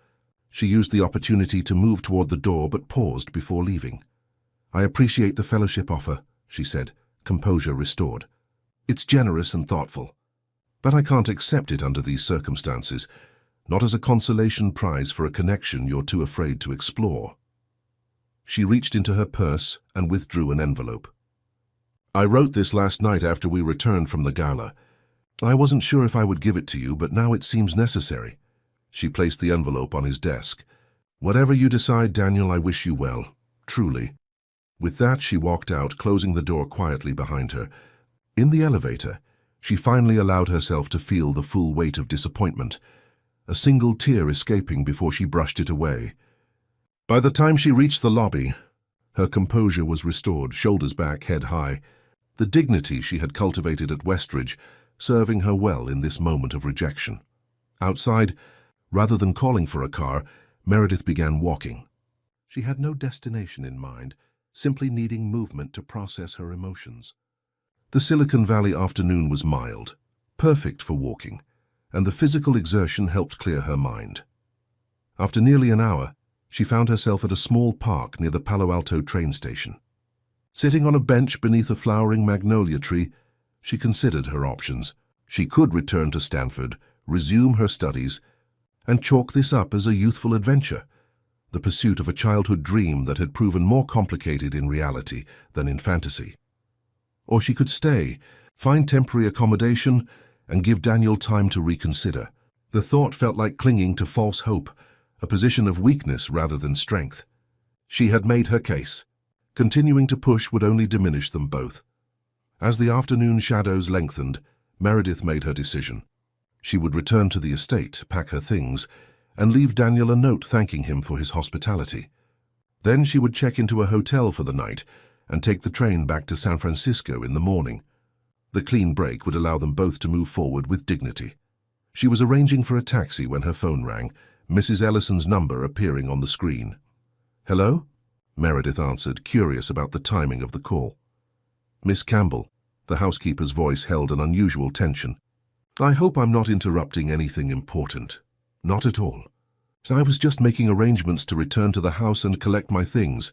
She used the opportunity to move toward the door but paused before leaving. "I appreciate the fellowship offer," she said, composure restored. "It's generous and thoughtful. But I can't accept it under these circumstances, not as a consolation prize for a connection you're too afraid to explore." She reached into her purse and withdrew an envelope. "I wrote this last night after we returned from the gala. I wasn't sure if I would give it to you, but now it seems necessary." She placed the envelope on his desk. "Whatever you decide, Daniel, I wish you well. Truly." With that, she walked out, closing the door quietly behind her. In the elevator, she finally allowed herself to feel the full weight of disappointment, a single tear escaping before she brushed it away. By the time she reached the lobby, her composure was restored, shoulders back, head high, the dignity she had cultivated at Westridge serving her well in this moment of rejection. Outside, rather than calling for a car, Meredith began walking. She had no destination in mind, simply needing movement to process her emotions. The Silicon Valley afternoon was mild, perfect for walking, and the physical exertion helped clear her mind. After nearly an hour, she found herself at a small park near the Palo Alto train station. Sitting on a bench beneath a flowering magnolia tree, she considered her options. She could return to Stanford, resume her studies, and chalk this up as a youthful adventure, the pursuit of a childhood dream that had proven more complicated in reality than in fantasy. Or she could stay, find temporary accommodation, and give Daniel time to reconsider. The thought felt like clinging to false hope, a position of weakness rather than strength. She had made her case. Continuing to push would only diminish them both. As the afternoon shadows lengthened, Meredith made her decision. She would return to the estate, pack her things, and leave Daniel a note thanking him for his hospitality. Then she would check into a hotel for the night and take the train back to San Francisco in the morning. The clean break would allow them both to move forward with dignity. She was arranging for a taxi when her phone rang, Mrs. Ellison's number appearing on the screen. "Hello?" Meredith answered, curious about the timing of the call. "Miss Campbell." The housekeeper's voice held an unusual tension. "I hope I'm not interrupting anything important." "Not at all. I was just making arrangements to return to the house and collect my things."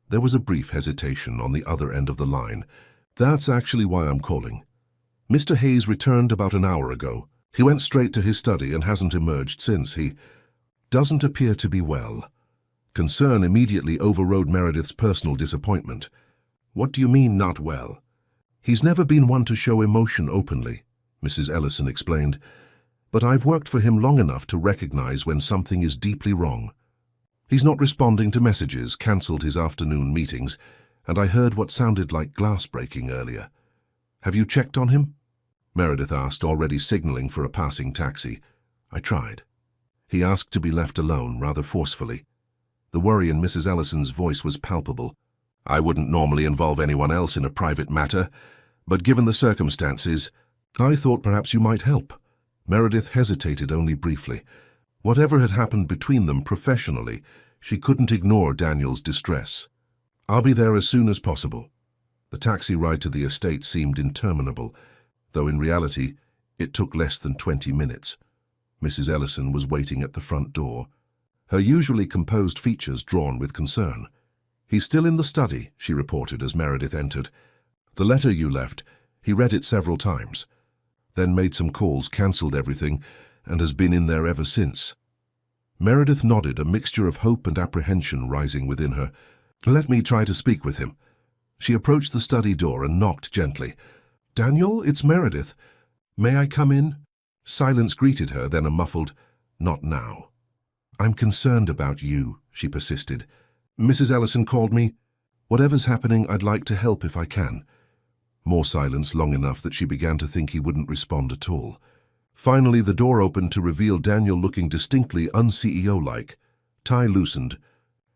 There was a brief hesitation on the other end of the line. "That's actually why I'm calling. Mr. Hayes returned about an hour ago. He went straight to his study and hasn't emerged since. He doesn't appear to be well." Concern immediately overrode Meredith's personal disappointment. "What do you mean, not well?" "He's never been one to show emotion openly," Mrs. Ellison explained, "but I've worked for him long enough to recognize when something is deeply wrong. He's not responding to messages, cancelled his afternoon meetings, and I heard what sounded like glass breaking earlier. Have you checked on him?" Meredith asked, already signaling for a passing taxi. "I tried." He asked to be left alone, rather forcefully. The worry in Mrs. Ellison's voice was palpable. "I wouldn't normally involve anyone else in a private matter, but given the circumstances, I thought perhaps you might help." Meredith hesitated only briefly. Whatever had happened between them professionally, she couldn't ignore Daniel's distress. "I'll be there as soon as possible." The taxi ride to the estate seemed interminable, though in reality, it took less than 20 minutes. Mrs. Ellison was waiting at the front door, her usually composed features drawn with concern. "He's still in the study," she reported as Meredith entered. "The letter you left, he read it several times, then made some calls, cancelled everything, and has been in there ever since." Meredith nodded, a mixture of hope and apprehension rising within her. "Let me try to speak with him." She approached the study door and knocked gently. "Daniel, it's Meredith. May I come in?" Silence greeted her, then a muffled, "Not now." "I'm concerned about you," she persisted. "Mrs. Ellison called me. Whatever's happening, I'd like to help if I can." More silence, long enough that she began to think he wouldn't respond at all. Finally, the door opened to reveal Daniel looking distinctly un-CEO-like. Tie loosened,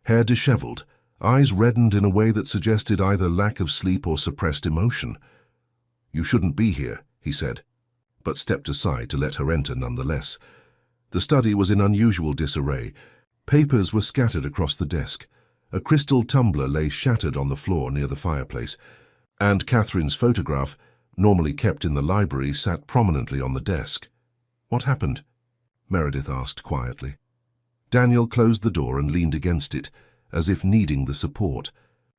hair disheveled, eyes reddened in a way that suggested either lack of sleep or suppressed emotion. "You shouldn't be here," he said, but stepped aside to let her enter nonetheless. The study was in unusual disarray. Papers were scattered across the desk. A crystal tumbler lay shattered on the floor near the fireplace, and Catherine's photograph, normally kept in the library, sat prominently on the desk. "What happened?" Meredith asked quietly. Daniel closed the door and leaned against it, as if needing the support.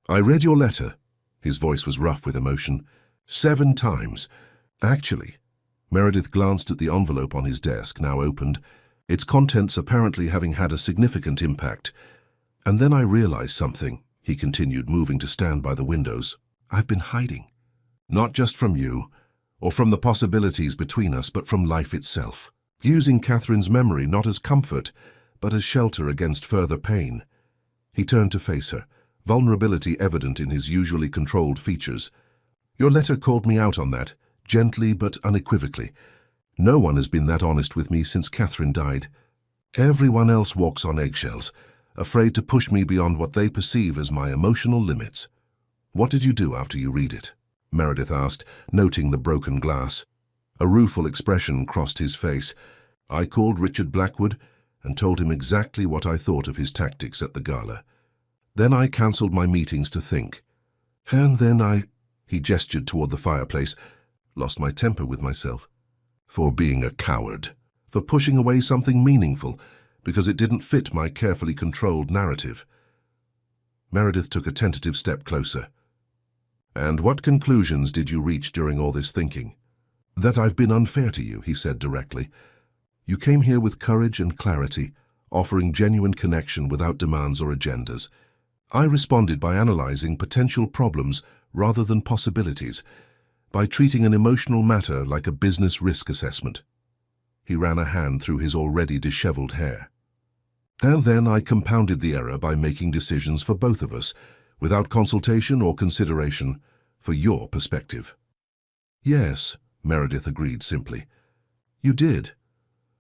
"I read your letter." His voice was rough with emotion. 7 times. Actually. Meredith glanced at the envelope on his desk, now opened, its contents apparently having had a significant impact. "And then I realized something," he continued, moving to stand by the windows. "I've been hiding. Not just from you, or from the possibilities between us, but from life itself. Using Catherine's memory not as comfort, but as shelter against further pain." He turned to face her, vulnerability evident in his usually controlled features. "Your letter called me out on that, gently but unequivocally. No one has been that honest with me since Catherine died. Everyone else walks on eggshells, afraid to push me beyond what they perceive as my emotional limits." "What did you do after you read it?" Meredith asked, noting the broken glass. A rueful expression crossed his face. "I called Richard Blackwood and told him exactly what I thought of his tactics at the gala. Then I cancelled my meetings to think. And then he gestured toward the fireplace, lost my temper with myself. For being a coward. For pushing away something meaningful, because it didn't fit my carefully controlled narrative." Meredith took a tentative step closer. "And what conclusions did you reach during all this thinking?" "That I've been unfair to you," he said directly. "You came here with courage and clarity, offering genuine connection without demands or agendas. I responded by analyzing potential problems rather than possibilities, by treating an emotional matter like a business risk assessment." He ran a hand through his already disheveled hair. "And then I compounded the error by making decisions for both of us, without consultation or consideration for your perspective." "Yes," Meredith agreed simply. "You did."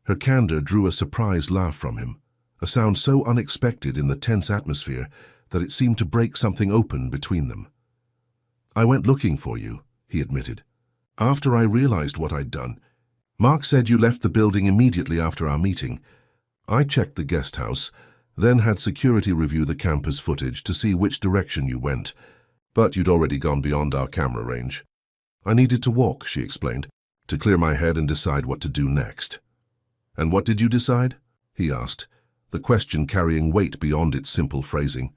Her candor drew a surprised laugh from him, a sound so unexpected in the tense atmosphere that it seemed to break something open between them. I went looking for you, he admitted. After I realized what I'd done, Mark said you left the building immediately after our meeting. I checked the guest house, then had security review the campus footage to see which direction you went, but you'd already gone beyond our camera range. I needed to walk, she explained, to clear my head and decide what to do next. And what did you decide? He asked, the question carrying weight beyond its simple phrasing.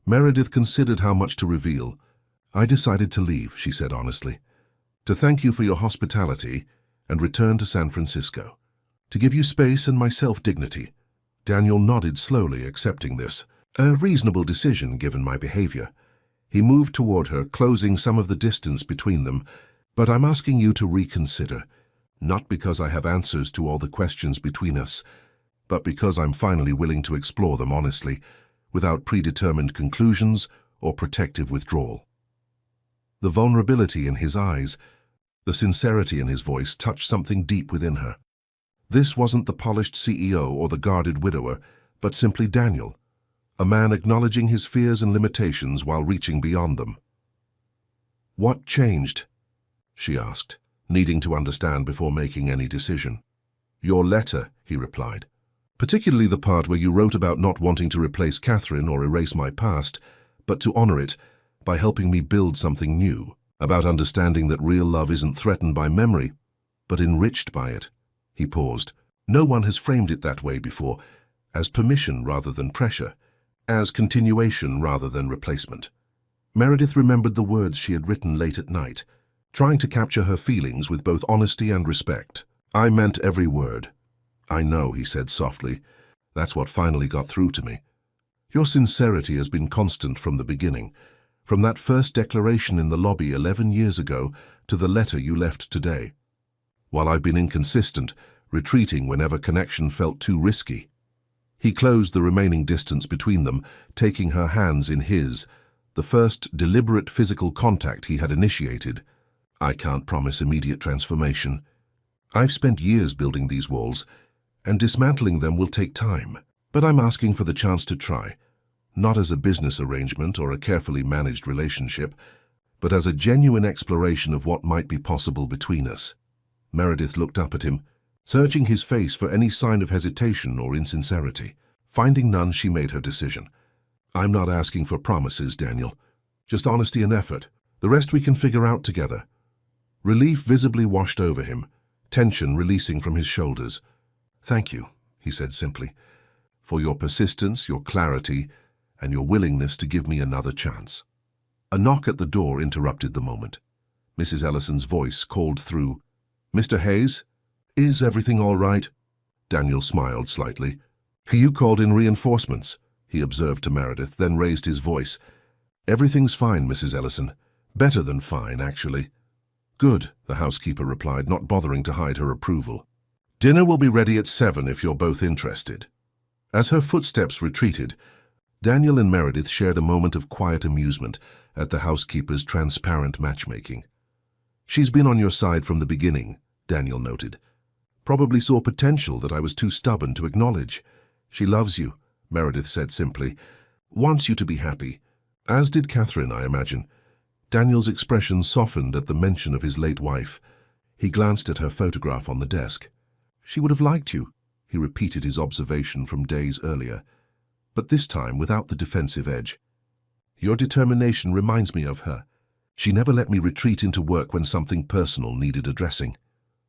Meredith considered how much to reveal. I decided to leave, she said honestly, to thank you for your hospitality and return to San Francisco, to give you space and myself dignity. Daniel nodded slowly, accepting this, a reasonable decision given my behavior. He moved toward her, closing some of the distance between them. But I'm asking you to reconsider, not because I have answers to all the questions between us, but because I'm finally willing to explore them honestly, without predetermined conclusions or protective withdrawal. The vulnerability in his eyes, the sincerity in his voice touched something deep within her. This wasn't the polished CEO or the guarded widower, but simply Daniel, a man acknowledging his fears and limitations while reaching beyond them. What changed? She asked, needing to understand before making any decision. Your letter, he replied. Particularly the part where you wrote about not wanting to replace Catherine or erase my past, but to honor it by helping me build something new, about understanding that real love isn't threatened by memory, but enriched by it. He paused. No one has framed it that way before, as permission rather than pressure, as continuation rather than replacement. Meredith remembered the words she had written late at night, trying to capture her feelings with both honesty and respect. I meant every word. I know, he said softly. That's what finally got through to me. Your sincerity has been constant from the beginning, from that first declaration in the lobby 11 years ago to the letter you left today. While I've been inconsistent, retreating whenever connection felt too risky. He closed the remaining distance between them, taking her hands in his, the first deliberate physical contact he had initiated. I can't promise immediate transformation. I've spent years building these walls, and dismantling them will take time. But I'm asking for the chance to try, not as a business arrangement or a carefully managed relationship, but as a genuine exploration of what might be possible between us. Meredith looked up at him, searching his face for any sign of hesitation or insincerity. Finding none, she made her decision. I'm not asking for promises, Daniel. Just honesty and effort. The rest we can figure out together. Relief visibly washed over him, tension releasing from his shoulders. Thank you, he said simply, for your persistence, your clarity, and your willingness to give me another chance. A knock at the door interrupted the moment. Mrs. Ellison's voice called through, Mr. Hayes, is everything all right? Daniel smiled slightly. You called in reinforcements, he observed to Meredith, then raised his voice. Everything's fine, Mrs. Ellison. Better than fine, actually. Good, the housekeeper replied, not bothering to hide her approval. Dinner will be ready at 7 if you're both interested. As her footsteps retreated, Daniel and Meredith shared a moment of quiet amusement at the housekeeper's transparent matchmaking. She's been on your side from the beginning, Daniel noted. Probably saw potential that I was too stubborn to acknowledge. She loves you, Meredith said simply. Wants you to be happy. As did Catherine, I imagine. Daniel's expression softened at the mention of his late wife. He glanced at her photograph on the desk. She would have liked you, he repeated his observation from days earlier, but this time without the defensive edge. Your determination reminds me of her. She never let me retreat into work when something personal needed addressing.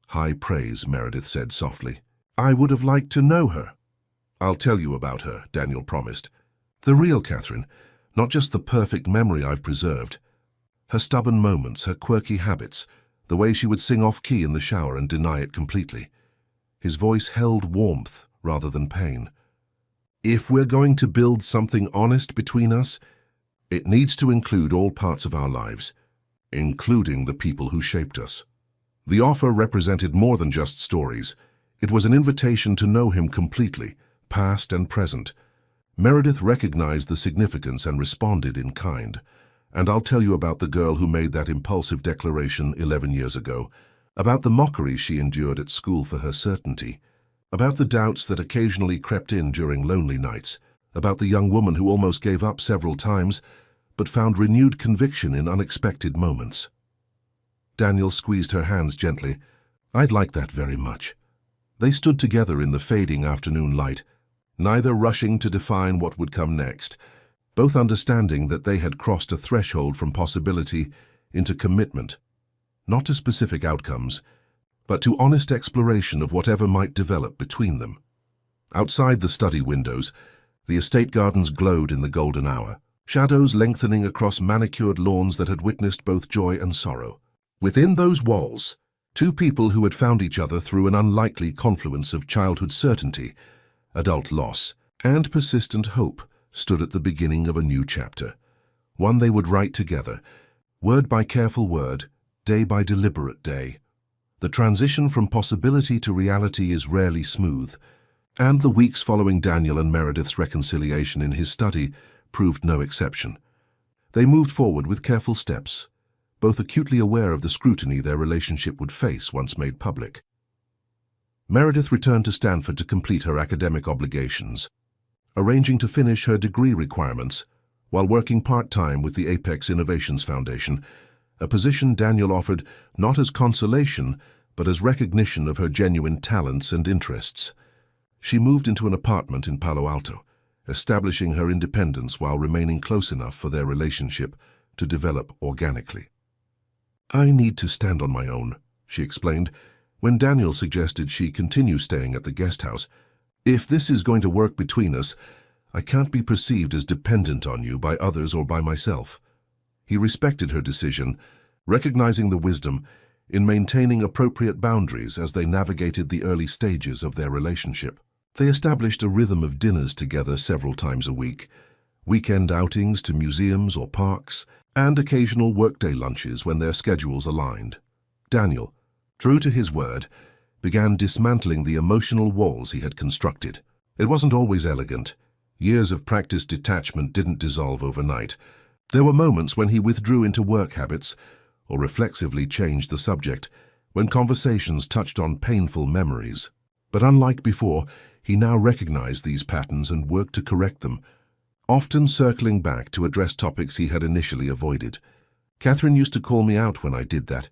High praise, Meredith said softly. I would have liked to know her. I'll tell you about her, Daniel promised. The real Catherine, not just the perfect memory I've preserved. Her stubborn moments, her quirky habits, the way she would sing off-key in the shower and deny it completely. His voice held warmth rather than pain. If we're going to build something honest between us, it needs to include all parts of our lives, including the people who shaped us. The offer represented more than just stories. It was an invitation to know him completely, past and present. Meredith recognized the significance and responded in kind. And I'll tell you about the girl who made that impulsive declaration 11 years ago, about the mockery she endured at school for her certainty, about the doubts that occasionally crept in during lonely nights, about the young woman who almost gave up several times, but found renewed conviction in unexpected moments. Daniel squeezed her hands gently. "I'd like that very much." They stood together in the fading afternoon light, neither rushing to define what would come next, both understanding that they had crossed a threshold from possibility into commitment, not to specific outcomes, but to honest exploration of whatever might develop between them. Outside the study windows, the estate gardens glowed in the golden hour, shadows lengthening across manicured lawns that had witnessed both joy and sorrow. Within those walls, two people who had found each other through an unlikely confluence of childhood certainty, adult loss, and persistent hope stood at the beginning of a new chapter, one they would write together, word by careful word, day by deliberate day. The transition from possibility to reality is rarely smooth, and the weeks following Daniel and Meredith's reconciliation in his study proved no exception. They moved forward with careful steps, both acutely aware of the scrutiny their relationship would face once made public. Meredith returned to Stanford to complete her academic obligations, arranging to finish her degree requirements while working part-time with the Apex Innovations Foundation, a position Daniel offered not as consolation but as recognition of her genuine talents and interests. She moved into an apartment in Palo Alto, establishing her independence while remaining close enough for their relationship to develop organically. "I need to stand on my own," she explained, when Daniel suggested she continue staying at the guest house. "If this is going to work between us, I can't be perceived as dependent on you by others or by myself." He respected her decision, recognizing the wisdom in maintaining appropriate boundaries as they navigated the early stages of their relationship. They established a rhythm of dinners together several times a week, weekend outings to museums or parks, and occasional workday lunches when their schedules aligned. Daniel, true to his word, began dismantling the emotional walls he had constructed. It wasn't always elegant. Years of practiced detachment didn't dissolve overnight. There were moments when he withdrew into work habits or reflexively changed the subject, when conversations touched on painful memories. But unlike before, he now recognized these patterns and worked to correct them, often circling back to address topics he had initially avoided. "Catherine used to call me out when I did that,"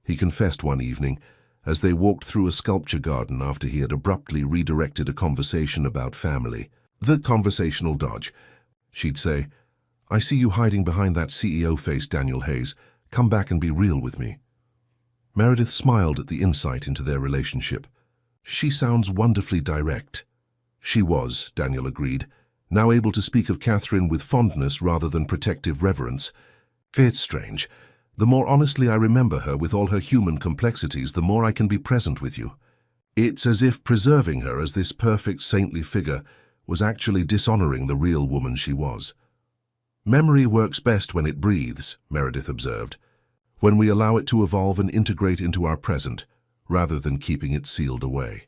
he confessed one evening, as they walked through a sculpture garden after he had abruptly redirected a conversation about family. "The conversational dodge," she'd say. "I see you hiding behind that CEO face, Daniel Hayes. Come back and be real with me." Meredith smiled at the insight into their relationship. "She sounds wonderfully direct." She was, Daniel agreed, now able to speak of Catherine with fondness rather than protective reverence. "It's strange. The more honestly I remember her with all her human complexities, the more I can be present with you. It's as if preserving her as this perfect saintly figure was actually dishonoring the real woman she was." "Memory works best when it breathes," Meredith observed, "when we allow it to evolve and integrate into our present, rather than keeping it sealed away."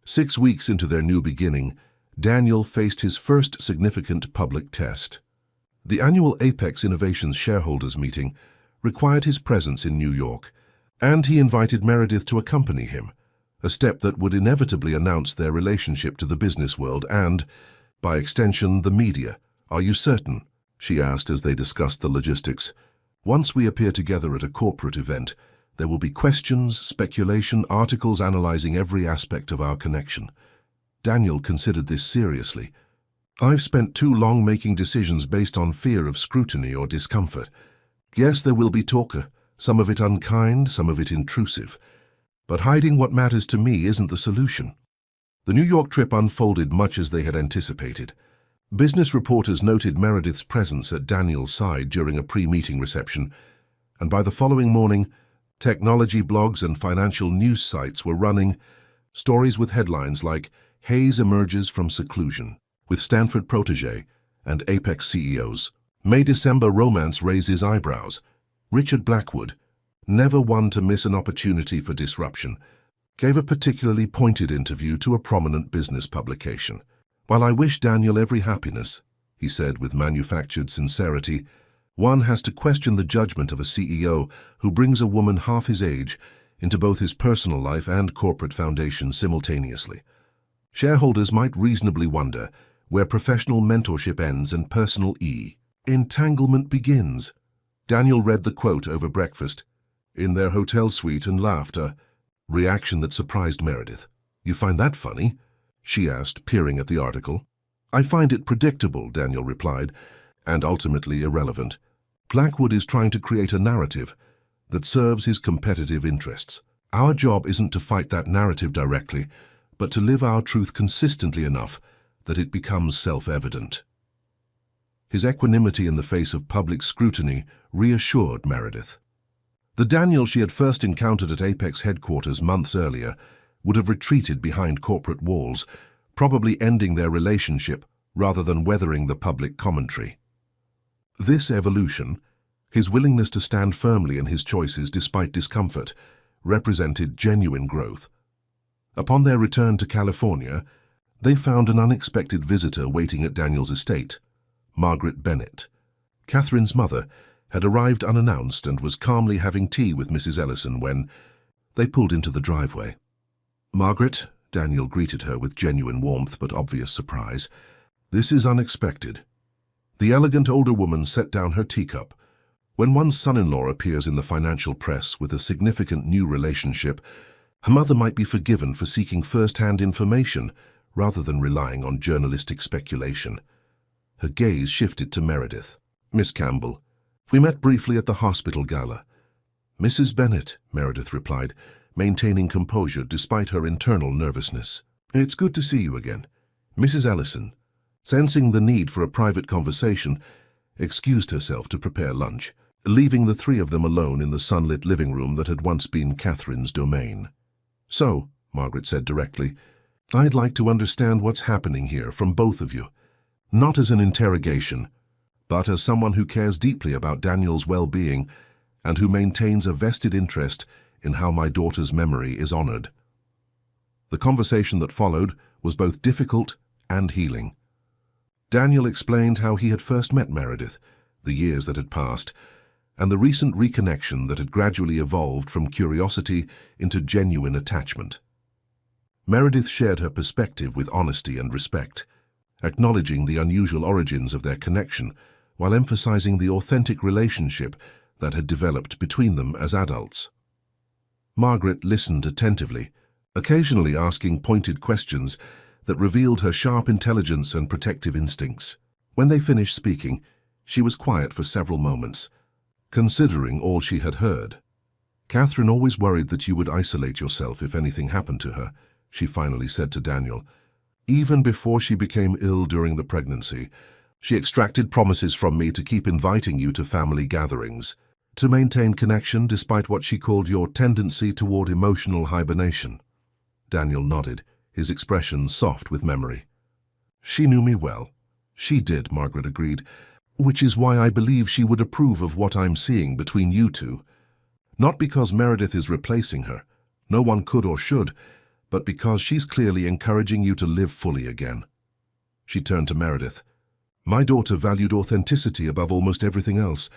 6 weeks into their new beginning, Daniel faced his first significant public test. The annual Apex Innovations shareholders meeting required his presence in New York, and he invited Meredith to accompany him, a step that would inevitably announce their relationship to the business world and, by extension, the media. "Are you certain?" she asked as they discussed the logistics. "Once we appear together at a corporate event, there will be questions, speculation, articles analyzing every aspect of our connection." Daniel considered this seriously. "I've spent too long making decisions based on fear of scrutiny or discomfort. Yes, there will be talk, some of it unkind, some of it intrusive. But hiding what matters to me isn't the solution." The New York trip unfolded much as they had anticipated. Business reporters noted Meredith's presence at Daniel's side during a pre-meeting reception, and by the following morning, technology blogs and financial news sites were running stories with headlines like "Hayes emerges from seclusion with Stanford protege and Apex CEOs. May-December romance raises eyebrows. Richard Blackwood, never one to miss an opportunity for disruption, gave a particularly pointed interview to a prominent business publication. "While I wish Daniel every happiness," he said with manufactured sincerity, "one has to question the judgment of a CEO who brings a woman half his age into both his personal life and corporate foundation simultaneously. Shareholders might reasonably wonder where professional mentorship ends and personal Entanglement begins. Daniel read the quote over breakfast, in their hotel suite, and laughed, a reaction that surprised Meredith. "You find that funny?" she asked, peering at the article. "I find it predictable," Daniel replied, "and ultimately irrelevant. Blackwood is trying to create a narrative that serves his competitive interests. Our job isn't to fight that narrative directly, but to live our truth consistently enough that it becomes self-evident." His equanimity in the face of public scrutiny reassured Meredith. The Daniel she had first encountered at Apex headquarters months earlier would have retreated behind corporate walls, probably ending their relationship rather than weathering the public commentary. This evolution, his willingness to stand firmly in his choices despite discomfort, represented genuine growth. Upon their return to California, they found an unexpected visitor waiting at Daniel's estate. Margaret Bennett, Catherine's mother, had arrived unannounced and was calmly having tea with Mrs. Ellison when they pulled into the driveway. "Margaret," Daniel greeted her with genuine warmth but obvious surprise, "this is unexpected." The elegant older woman set down her teacup. When one's son-in-law appears in the financial press with a significant new relationship, her mother might be forgiven for seeking first-hand information rather than relying on journalistic speculation. Her gaze shifted to Meredith. "Miss Campbell, we met briefly at the hospital gala." "Mrs. Bennett," Meredith replied, maintaining composure despite her internal nervousness. "It's good to see you again." Mrs. Ellison, sensing the need for a private conversation, excused herself to prepare lunch, leaving the three of them alone in the sunlit living room that had once been Catherine's domain. "So," Margaret said directly, "I'd like to understand what's happening here from both of you. Not as an interrogation, but as someone who cares deeply about Daniel's well-being and who maintains a vested interest in how my daughter's memory is honored." The conversation that followed was both difficult and healing. Daniel explained how he had first met Meredith, the years that had passed, and the recent reconnection that had gradually evolved from curiosity into genuine attachment. Meredith shared her perspective with honesty and respect, acknowledging the unusual origins of their connection while emphasizing the authentic relationship that had developed between them as adults. Margaret listened attentively, occasionally asking pointed questions that revealed her sharp intelligence and protective instincts. When they finished speaking, she was quiet for several moments, considering all she had heard. "Catherine always worried that you would isolate yourself if anything happened to her," she finally said to Daniel. "Even before she became ill during the pregnancy, she extracted promises from me to keep inviting you to family gatherings, to maintain connection despite what she called your tendency toward emotional hibernation." Daniel nodded, his expression soft with memory. "She knew me well." "She did," Margaret agreed, "which is why I believe she would approve of what I'm seeing between you two. Not because Meredith is replacing her, no one could or should, but because she's clearly encouraging you to live fully again." She turned to Meredith. "My daughter valued authenticity above almost everything else.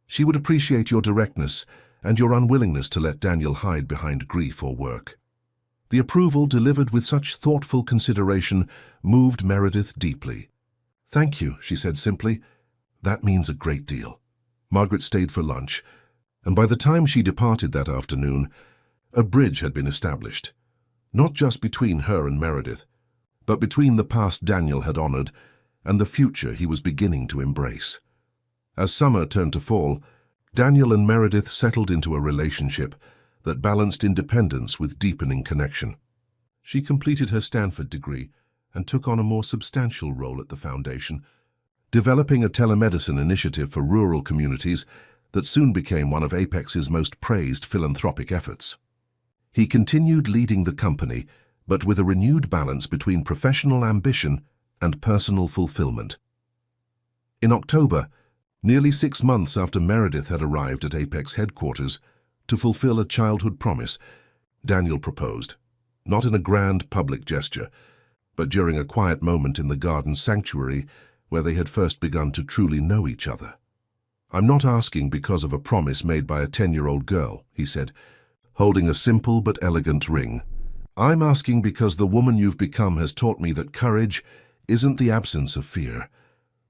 She would appreciate your directness and your unwillingness to let Daniel hide behind grief or work." The approval delivered with such thoughtful consideration moved Meredith deeply. "Thank you," she said simply. "That means a great deal." Margaret stayed for lunch, and by the time she departed that afternoon, a bridge had been established. Not just between her and Meredith, but between the past Daniel had honored and the future he was beginning to embrace. As summer turned to fall, Daniel and Meredith settled into a relationship that balanced independence with deepening connection. She completed her Stanford degree and took on a more substantial role at the foundation, developing a telemedicine initiative for rural communities that soon became one of Apex's most praised philanthropic efforts. He continued leading the company, but with a renewed balance between professional ambition and personal fulfillment. In October, nearly 6 months after Meredith had arrived at Apex headquarters to fulfill a childhood promise, Daniel proposed, not in a grand public gesture, but during a quiet moment in the garden sanctuary where they had first begun to truly know each other. "I'm not asking because of a promise made by a 10-year-old girl," he said, holding a simple but elegant ring. "I'm asking because the woman you've become has taught me that courage isn't the absence of fear,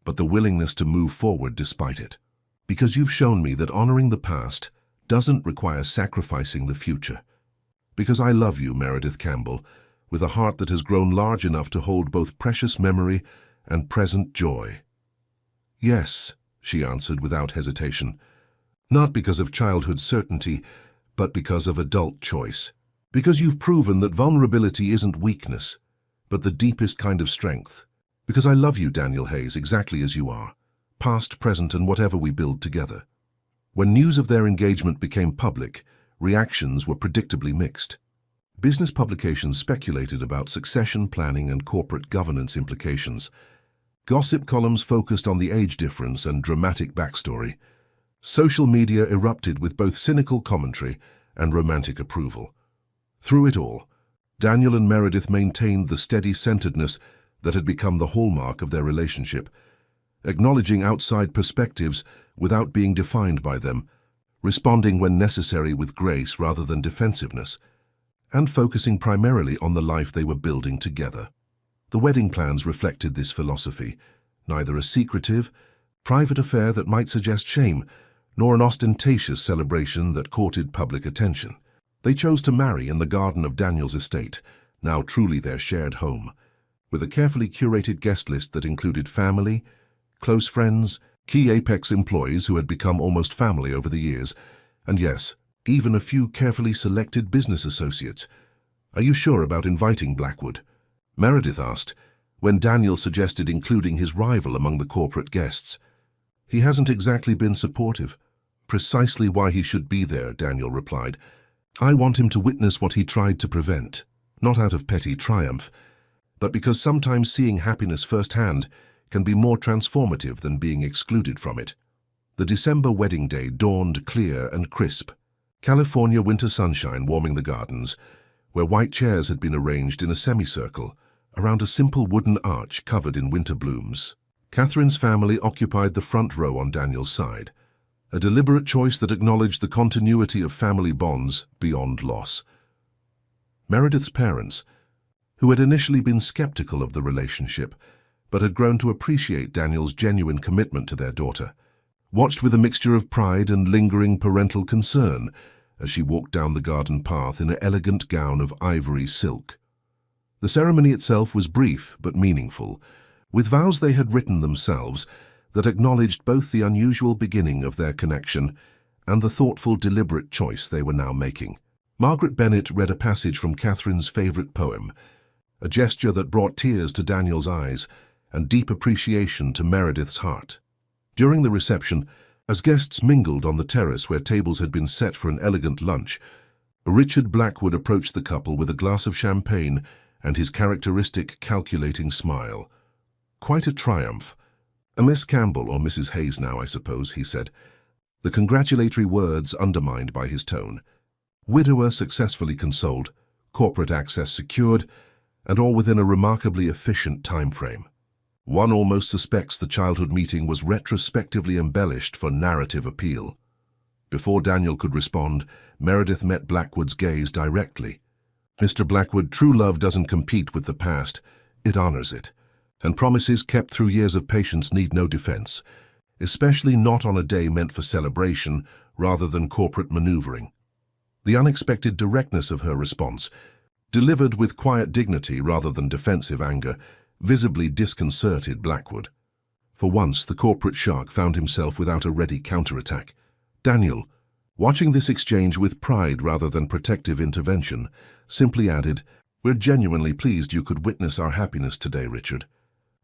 but the willingness to move forward despite it. Because you've shown me that honoring the past doesn't require sacrificing the future. Because I love you, Meredith Campbell, with a heart that has grown large enough to hold both precious memory and present joy. Yes, she answered without hesitation. Not because of childhood certainty, but because of adult choice. Because you've proven that vulnerability isn't weakness, but the deepest kind of strength. Because I love you, Daniel Hayes, exactly as you are, past, present, and whatever we build together. When news of their engagement became public, reactions were predictably mixed. Business publications speculated about succession planning and corporate governance implications. Gossip columns focused on the age difference and dramatic backstory. Social media erupted with both cynical commentary and romantic approval. Through it all, Daniel and Meredith maintained the steady centeredness that had become the hallmark of their relationship, acknowledging outside perspectives without being defined by them, responding when necessary with grace rather than defensiveness, and focusing primarily on the life they were building together. The wedding plans reflected this philosophy, neither a secretive, private affair that might suggest shame, nor an ostentatious celebration that courted public attention. They chose to marry in the garden of Daniel's estate, now truly their shared home, with a carefully curated guest list that included family, close friends, key Apex employees who had become almost family over the years, and yes, even a few carefully selected business associates. "Are you sure about inviting Blackwood?" Meredith asked, when Daniel suggested including his rival among the corporate guests. "He hasn't exactly been supportive." "Precisely why he should be there," Daniel replied. "I want him to witness what he tried to prevent, not out of petty triumph, but because sometimes seeing happiness firsthand can be more transformative than being excluded from it." The December wedding day dawned clear and crisp. California winter sunshine warming the gardens, where white chairs had been arranged in a semicircle around a simple wooden arch covered in winter blooms. Catherine's family occupied the front row on Daniel's side, a deliberate choice that acknowledged the continuity of family bonds beyond loss. Meredith's parents, who had initially been skeptical of the relationship, but had grown to appreciate Daniel's genuine commitment to their daughter, watched with a mixture of pride and lingering parental concern as she walked down the garden path in an elegant gown of ivory silk. The ceremony itself was brief but meaningful, with vows they had written themselves that acknowledged both the unusual beginning of their connection and the thoughtful, deliberate choice they were now making. Margaret Bennett read a passage from Catherine's favorite poem, a gesture that brought tears to Daniel's eyes and deep appreciation to Meredith's heart. During the reception, as guests mingled on the terrace where tables had been set for an elegant lunch, Richard Blackwood approached the couple with a glass of champagne and his characteristic calculating smile. "Quite a triumph. A Miss Campbell, or Mrs. Hayes now, I suppose," he said, the congratulatory words undermined by his tone. Widower successfully consoled, corporate access secured, and all within a remarkably efficient time frame. One almost suspects the childhood meeting was retrospectively embellished for narrative appeal. Before Daniel could respond, Meredith met Blackwood's gaze directly. "Mr. Blackwood, true love doesn't compete with the past, it honors it. And promises kept through years of patience need no defense, especially not on a day meant for celebration rather than corporate maneuvering." The unexpected directness of her response, delivered with quiet dignity rather than defensive anger, visibly disconcerted Blackwood. For once, the corporate shark found himself without a ready counterattack. Daniel, watching this exchange with pride rather than protective intervention, simply added, "We're genuinely pleased you could witness our happiness today, Richard.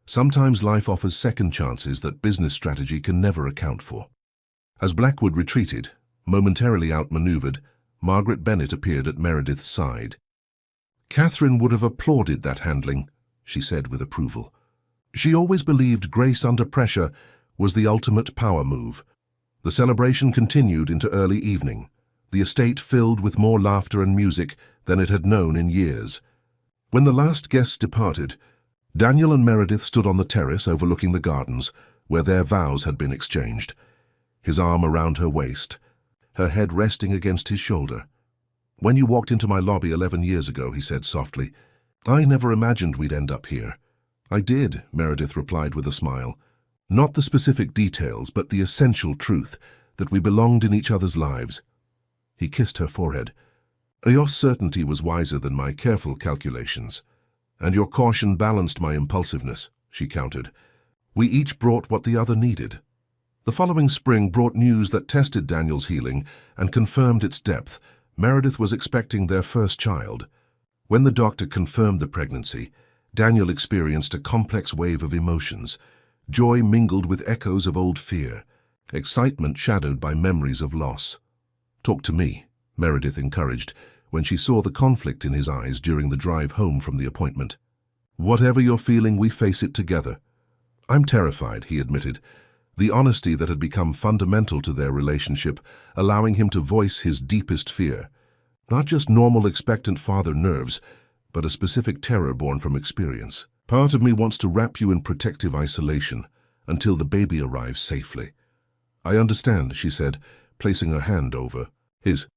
Sometimes life offers second chances that business strategy can never account for." As Blackwood retreated, momentarily outmaneuvered, Margaret Bennett appeared at Meredith's side. "Catherine would have applauded that handling," she said with approval. "She always believed grace under pressure was the ultimate power move." The celebration continued into early evening, the estate filled with more laughter and music than it had known in years. When the last guests departed, Daniel and Meredith stood on the terrace overlooking the gardens, where their vows had been exchanged, his arm around her waist, her head resting against his shoulder. "When you walked into my lobby 11 years ago," he said softly, "I never imagined we'd end up here." "I did," Meredith replied with a smile. Not the specific details, but the essential truth that we belonged in each other's lives. He kissed her forehead. Your certainty was wiser than my careful calculations, and your caution balanced my impulsiveness, she countered. We each brought what the other needed. The following spring brought news that tested Daniel's healing and confirmed its depth. Meredith was expecting their first child. When the doctor confirmed the pregnancy, Daniel experienced a complex wave of emotions. Joy mingled with echoes of old fear, excitement shadowed by memories of loss. Talk to me, Meredith encouraged, when she saw the conflict in his eyes during the drive home from the appointment. Whatever you're feeling, we face it together. I'm terrified, he admitted, the honesty that had become fundamental to their relationship, allowing him to voice his deepest fear. Not just normal expectant father nerves, but a specific terror born from experience. Part of me wants to wrap you in protective isolation until the baby arrives safely. I understand, she said, placing her hand over his.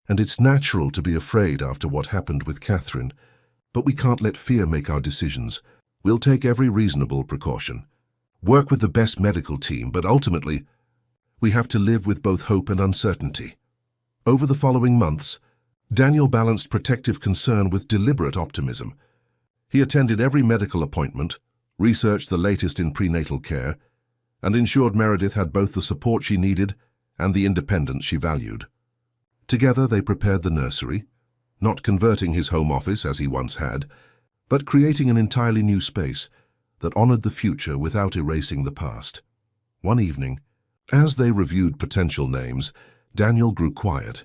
And it's natural to be afraid after what happened with Catherine, but we can't let fear make our decisions. We'll take every reasonable precaution. Work with the best medical team, but ultimately, we have to live with both hope and uncertainty. Over the following months, Daniel balanced protective concern with deliberate optimism. He attended every medical appointment, researched the latest in prenatal care, and ensured Meredith had both the support she needed and the independence she valued. Together they prepared the nursery, not converting his home office as he once had, but creating an entirely new space that honored the future without erasing the past. One evening, as they reviewed potential names, Daniel grew quiet,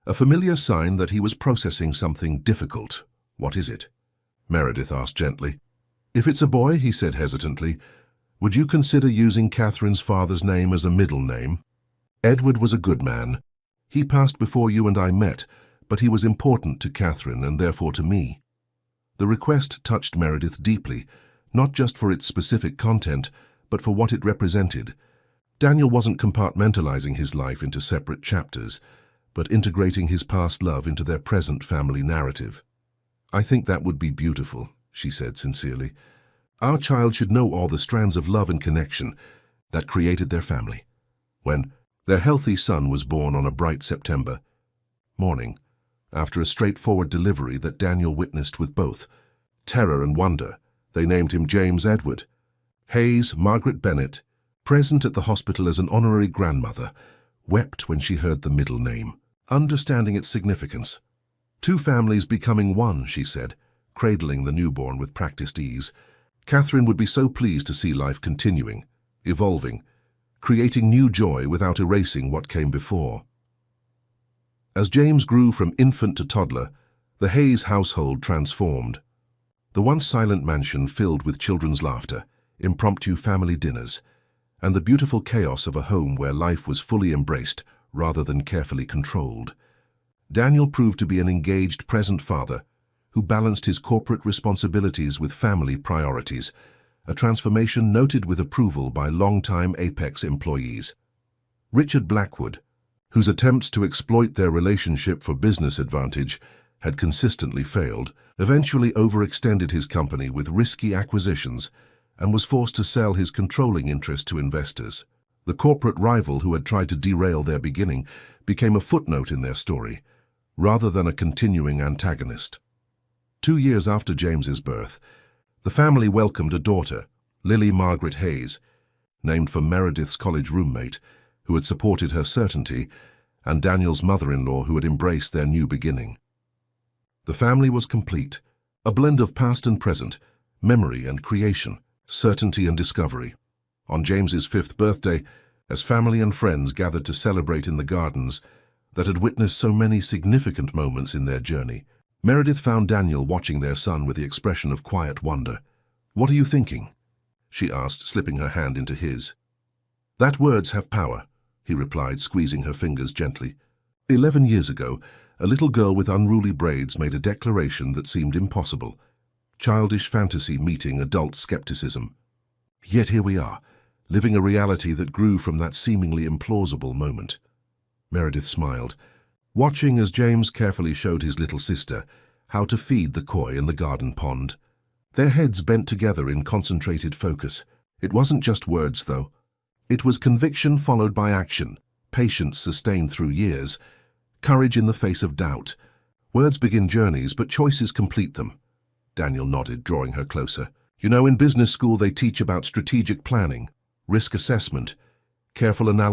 a familiar sign that he was processing something difficult. What is it? Meredith asked gently. If it's a boy, he said hesitantly, would you consider using Catherine's father's name as a middle name? Edward was a good man. He passed before you and I met, but he was important to Catherine and therefore to me. The request touched Meredith deeply, not just for its specific content, but for what it represented. Daniel wasn't compartmentalizing his life into separate chapters, but integrating his past love into their present family narrative. I think that would be beautiful, she said sincerely. Our child should know all the strands of love and connection that created their family. When their healthy son was born on a bright September morning, after a straightforward delivery that Daniel witnessed with both terror and wonder, they named him James Edward. Hayes, Margaret Bennett, present at the hospital as an honorary grandmother, wept when she heard the middle name, understanding its significance. Two families becoming one, she said, cradling the newborn with practiced ease. Catherine would be so pleased to see life continuing, evolving, creating new joy without erasing what came before. As James grew from infant to toddler, the Hayes household transformed. The once silent mansion filled with children's laughter, impromptu family dinners, and the beautiful chaos of a home where life was fully embraced rather than carefully controlled. Daniel proved to be an engaged present father who balanced his corporate responsibilities with family priorities, a transformation noted with approval by longtime Apex employees. Richard Blackwood, whose attempts to exploit their relationship for business advantage had consistently failed, eventually overextended his company with risky acquisitions and was forced to sell his controlling interest to investors. The corporate rival who had tried to derail their beginning became a footnote in their story, rather than a continuing antagonist. 2 years after James's birth, the family welcomed a daughter, Lily Margaret Hayes, named for Meredith's college roommate, who had supported her certainty, and Daniel's mother-in-law who had embraced their new beginning. The family was complete, a blend of past and present, memory and creation, certainty and discovery. On James's 5th birthday, as family and friends gathered to celebrate in the gardens that had witnessed so many significant moments in their journey, Meredith found Daniel watching their son with the expression of quiet wonder. "What are you thinking?" she asked, slipping her hand into his. "That words have power," he replied, squeezing her fingers gently. 11 years ago, a little girl with unruly braids made a declaration that seemed impossible. Childish fantasy meeting adult skepticism. Yet here we are, living a reality that grew from that seemingly implausible moment. Meredith smiled, watching as James carefully showed his little sister how to feed the koi in the garden pond. Their heads bent together in concentrated focus, It wasn't just words, though. It was conviction followed by action, patience sustained through years, courage in the face of doubt. Words begin journeys, but choices complete them. Daniel nodded, drawing her closer. You know, in business school they teach about strategic planning, risk assessment, careful analysis.